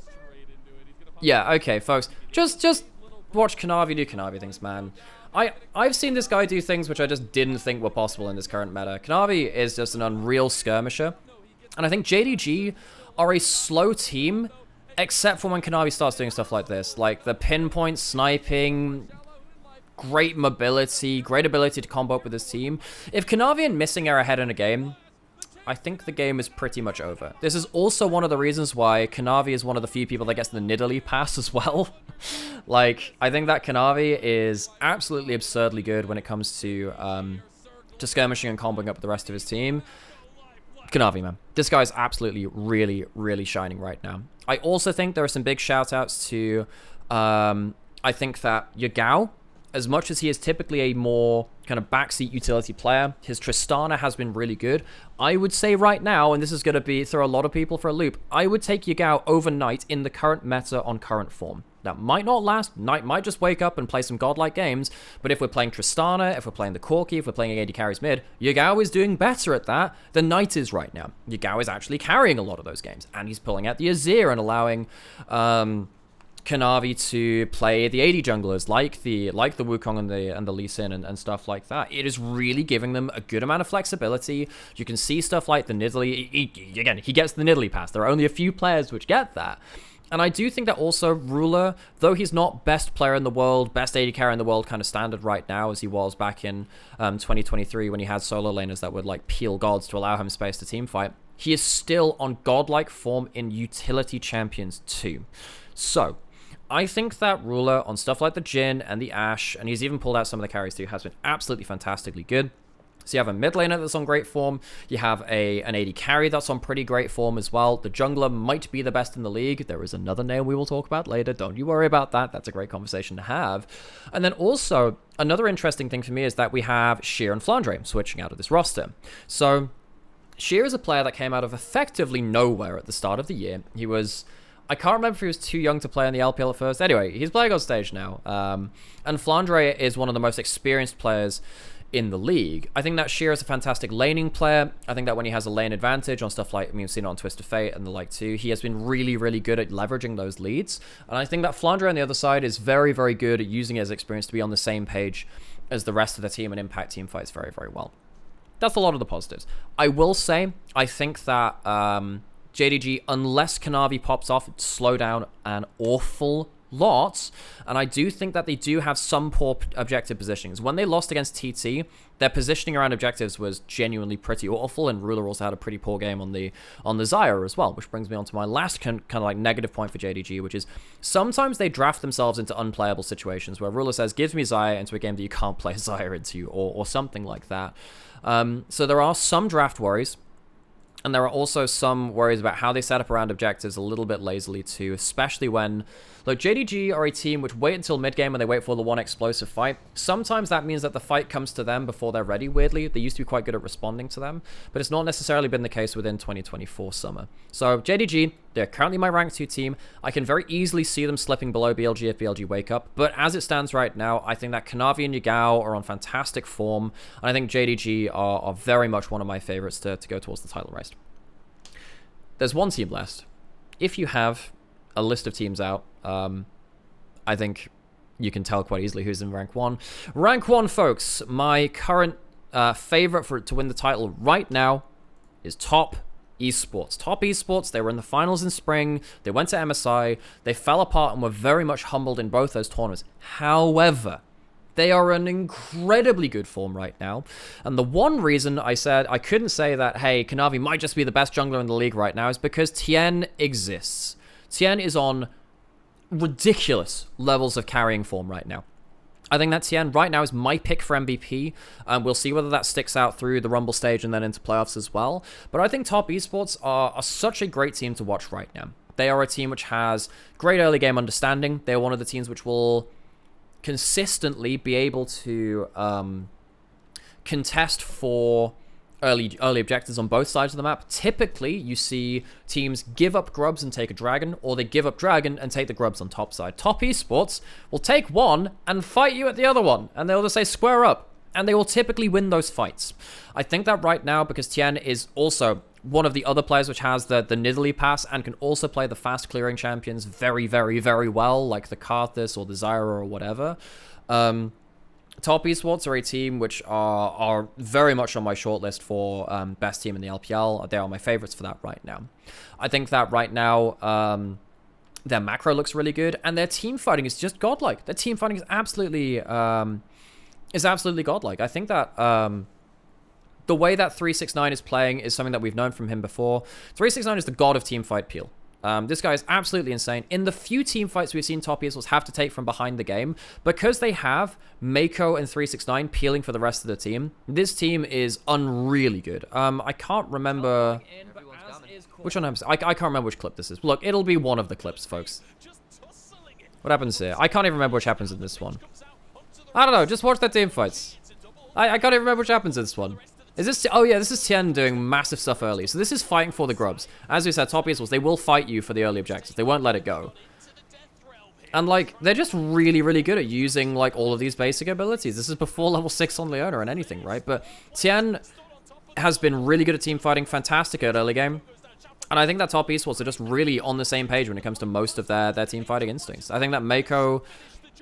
Yeah, okay, folks. Just watch Kanavi do Kanavi things, man. I've seen this guy do things which I just didn't think were possible in this current meta. Kanavi is just an unreal skirmisher. And I think JDG are a slow team, except for when Kanavi starts doing stuff like this. Like the pinpoint sniping, great mobility, great ability to combo up with his team. If Kanavi and Missing are ahead in a game, I think the game is pretty much over. This is also one of the reasons why Kanavi is one of the few people that gets the Nidalee pass as well. Like, I think that Kanavi is absolutely absurdly good when it comes to skirmishing and comboing up with the rest of his team. Kanavi, man. This guy's absolutely really, really shining right now. I also think there are some big shout-outs to, I think that Yagao, as much as he is typically a more kind of backseat utility player, his Tristana has been really good. I would say right now, and this is going to throw a lot of people for a loop, I would take Yagao over Knight in the current meta on current form. That might not last. Knight might just wake up and play some godlike games, but if we're playing Tristana, if we're playing the Corki, if we're playing AD carries mid, Yagao is doing better at that than Knight is right now. Yagao is actually carrying a lot of those games, and he's pulling out the Azir and allowing Kanavi to play the AD junglers like the Wukong and the Lee Sin and stuff like that. It is really giving them a good amount of flexibility. You can see stuff like the Nidalee. He gets the Nidalee pass. There are only a few players which get that. And I do think that also Ruler, though he's not best player in the world, best AD carry in the world kind of standard right now as he was back in 2023 when he had solo laners that would like peel gods to allow him space to team fight, he is still on godlike form in utility champions too. So I think that Ruler on stuff like the Jhin and the Ashe, and he's even pulled out some of the carries too, has been absolutely fantastically good. So you have a mid laner that's on great form. You have an AD carry that's on pretty great form as well. The jungler might be the best in the league. There is another name we will talk about later. Don't you worry about that. That's a great conversation to have. And then also, another interesting thing for me is that we have Sheer and Flandre switching out of this roster. So Sheer is a player that came out of effectively nowhere at the start of the year. He was... I can't remember if he was too young to play in the LPL at first. Anyway, he's playing on stage now. And Flandre is one of the most experienced players in the league. I think that Sheer is a fantastic laning player. I think that when he has a lane advantage on stuff like, I mean, we've seen it on Twist of Fate and the like too, he has been really, really good at leveraging those leads. And I think that Flandre on the other side is very, very good at using his experience to be on the same page as the rest of the team and impact team fights very, very well. That's a lot of the positives. I will say, I think that JDG, unless Kanavi pops off, slow down an awful lot, and I do think that they do have some poor objective positionings. When they lost against TT, their positioning around objectives was genuinely pretty awful, and Ruler also had a pretty poor game on the Zyra as well, which brings me on to my last kind of like negative point for JDG, which is sometimes they draft themselves into unplayable situations where Ruler says, give me Zyra into a game that you can't play Zyra into, or something like that. So there are some draft worries, and there are also some worries about how they set up around objectives a little bit lazily too, especially when, look, JDG are a team which wait until mid-game when they wait for the one explosive fight. Sometimes that means that the fight comes to them before they're ready, weirdly. They used to be quite good at responding to them, but it's not necessarily been the case within 2024 summer. So JDG, they're currently my rank 2 team. I can very easily see them slipping below BLG if BLG wake up, but as it stands right now, I think that Kanavi and Yagao are on fantastic form, and I think JDG are very much one of my favorites to go towards the title race. There's one team left. If you have a list of teams out, I think you can tell quite easily who's in rank 1. Rank 1, folks, my current favorite to win the title right now is Top Esports. Top Esports, they were in the finals in spring, they went to MSI, they fell apart and were very much humbled in both those tournaments. However, they are in incredibly good form right now. And the one reason I said I couldn't say that, hey, Kanavi might just be the best jungler in the league right now is because Tien exists. Tien is on ridiculous levels of carrying form right now. I think that Tien right now is my pick for MVP. We'll see whether that sticks out through the Rumble stage and then into playoffs as well. But I think Top Esports are such a great team to watch right now. They are a team which has great early game understanding. They're one of the teams which will consistently be able to contest for early objectives on both sides of the map. Typically, you see teams give up grubs and take a dragon, or they give up dragon and take the grubs on top side. Top Esports will take one and fight you at the other one, and they'll just say square up, and they will typically win those fights. I think that right now, because Tien is also one of the other players which has the Nidalee pass and can also play the fast clearing champions very, very, very well, like the Karthus or the Zyra or whatever. Top Esports are a team which are very much on my shortlist for best team in the LPL. They are my favorites for that right now. I think that right now their macro looks really good, and their team fighting is just godlike. Their team fighting is absolutely godlike. I think that the way that 369 is playing is something that we've known from him before. 369 is the god of team fight peel. This guy is absolutely insane. In the few team fights we've seen Top Esports have to take from behind the game, because they have Mako and 369 peeling for the rest of the team, this team is unreally good. I can't remember which one I can't remember which clip this is. Look, it'll be one of the clips, folks. What happens here? I can't even remember which happens in this one. I don't know, just watch their team fights. I can't even remember which happens in this one. Is this... Oh, yeah, this is Tien doing massive stuff early. So this is fighting for the grubs. As we said, Top Esports, they will fight you for the early objectives. They won't let it go. And, like, they're just really, really good at using, like, all of these basic abilities. This is before level 6 on Leona and anything, right? But Tien has been really good at team fighting, fantastic at early game. And I think that Top Esports are just really on the same page when it comes to most of their team fighting instincts. I think that Mako...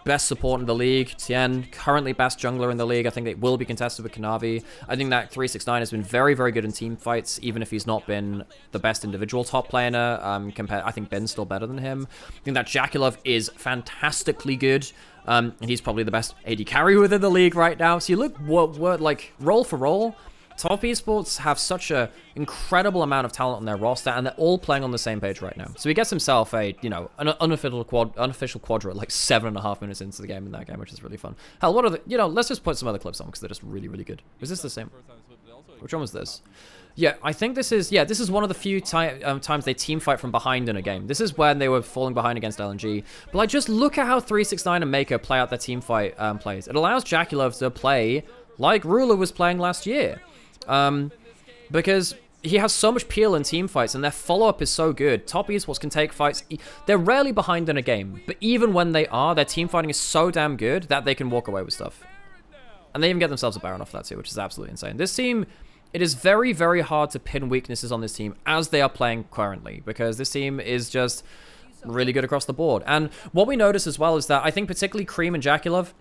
best support in the league. Tien, currently best jungler in the league. I think it will be contested with Kanavi. I think that 369 has been very, very good in team fights, even if he's not been the best individual top laner. I think Ben's still better than him. I think that Jakilov is fantastically good. And he's probably the best AD carry within the league right now. So you look, like, role for role, Top Esports have such an incredible amount of talent on their roster, and they're all playing on the same page right now. So he gets himself an unofficial quadra at like 7.5 minutes into the game in that game, which is really fun. Hell, what are the, let's just put some other clips on because they're just really, really good. Was this the same? Which one was this? Yeah, I think this is one of the few times they team fight from behind in a game. This is when they were falling behind against LNG. But like, just look at how 369 and Mako play out their team fight plays. It allows Jakilov to play like Ruler was playing last year. Because he has so much peel in team fights, and their follow-up is so good. Top Esports can take fights. They're rarely behind in a game, but even when they are, their team fighting is so damn good that they can walk away with stuff. And they even get themselves a Baron off that too, which is absolutely insane. This team, it is very, very hard to pin weaknesses on this team as they are playing currently, because this team is just really good across the board. And what we notice as well is that I think particularly Cream and Jaculov,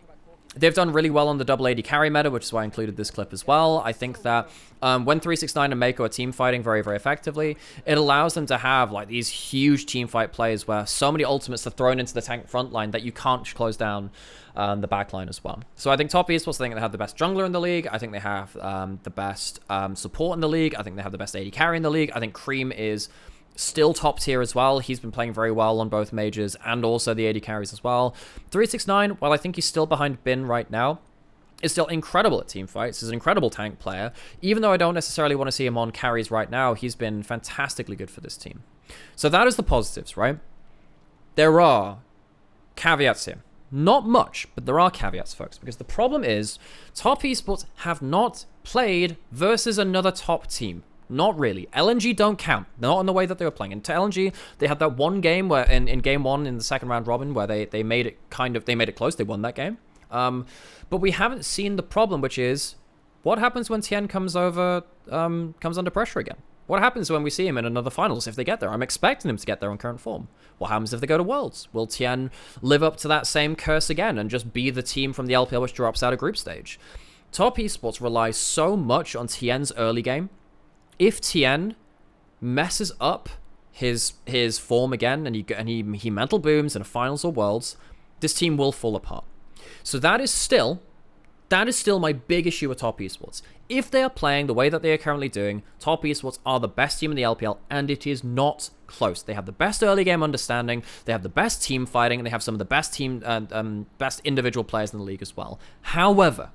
they've done really well on the double AD carry meta, which is why I included this clip as well. I think that when 369 and Mako are team fighting very, very effectively, it allows them to have like these huge team fight plays where so many ultimates are thrown into the tank front line that you can't close down the back line as well. So I think top esports, I think they have the best jungler in the league. I think they have the best support in the league. I think they have the best AD carry in the league. I think Cream is still top tier as well. He's been playing very well on both majors and also the AD carries as well. 369, while I think he's still behind Bin right now, is still incredible at team fights. He's an incredible tank player. Even though I don't necessarily want to see him on carries right now, he's been fantastically good for this team. So that is the positives, right? There are caveats here. Not much, but there are caveats, folks, because the problem is top esports have not played versus another top team. Not really. LNG don't count. Not in the way that they were playing. And to LNG, they had that one game where in game one in the second round robin where they made it close. They won that game. But we haven't seen the problem, which is what happens when Tien comes under pressure again? What happens when we see him in another finals if they get there? I'm expecting them to get there on current form. What happens if they go to Worlds? Will Tien live up to that same curse again and just be the team from the LPL which drops out of group stage? Top esports relies so much on Tien's early game. If Tien messes up his form again and he mental booms in a finals or worlds, this team will fall apart. So that is still my big issue with top esports. If they are playing the way that they are currently doing, top esports are the best team in the LPL, and it is not close. They have the best early game understanding, they have the best team fighting, and they have some of the best best individual players in the league as well. However,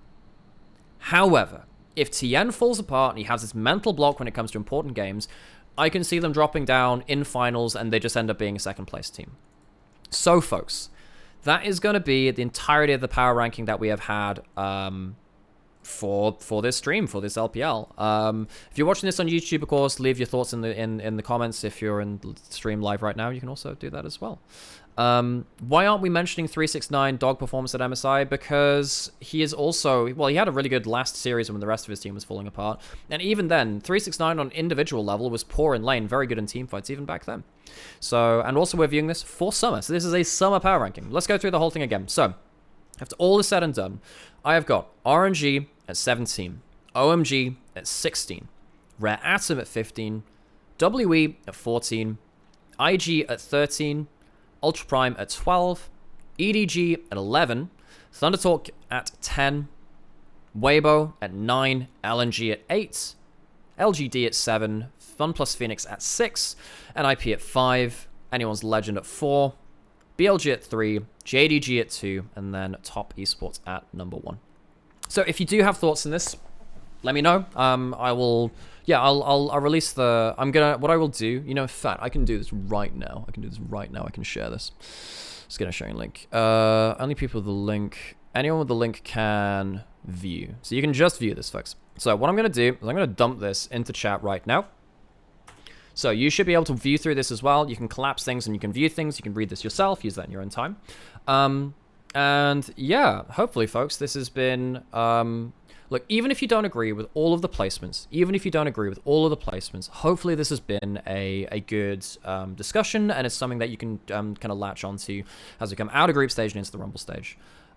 if Tien falls apart and he has this mental block when it comes to important games, I can see them dropping down in finals and they just end up being a second place team. So folks, that is going to be the entirety of the power ranking that we have had for this stream, for this LPL. If you're watching this on YouTube, of course, leave your thoughts in the comments. If you're in the stream live right now, you can also do that as well. Why aren't we mentioning 369 dog performance at MSI? Because he is also, well, he had a really good last series when the rest of his team was falling apart. And even then, 369 on individual level was poor in lane, very good in team fights even back then. So, and also we're viewing this for summer. So this is a summer power ranking. Let's go through the whole thing again. So, after all is said and done, I have got RNG at 17, OMG at 16, Rare Atom at 15, WE at 14, IG at 13, Ultra Prime at 12, EDG at 11, Thundertalk at 10, Weibo at 9, LNG at 8, LGD at 7, Fun Plus Phoenix at 6, NIP at 5, Anyone's Legend at 4, BLG at 3, JDG at 2, and then Top Esports at number 1. So if you do have thoughts on this, let me know. I will, yeah, I'll release the, what I will do, you know, in fact, I can do this right now. I can share this. Just gonna share a link. Only people with the link, anyone with the link can view. So you can just view this, folks. So what I'm gonna do is I'm gonna dump this into chat right now. So you should be able to view through this as well. You can collapse things and you can view things. You can read this yourself, use that in your own time. And yeah, hopefully, folks, this has been, look, even if you don't agree with all of the placements, hopefully this has been a good discussion, and it's something that you can kind of latch onto as we come out of group stage and into the Rumble stage.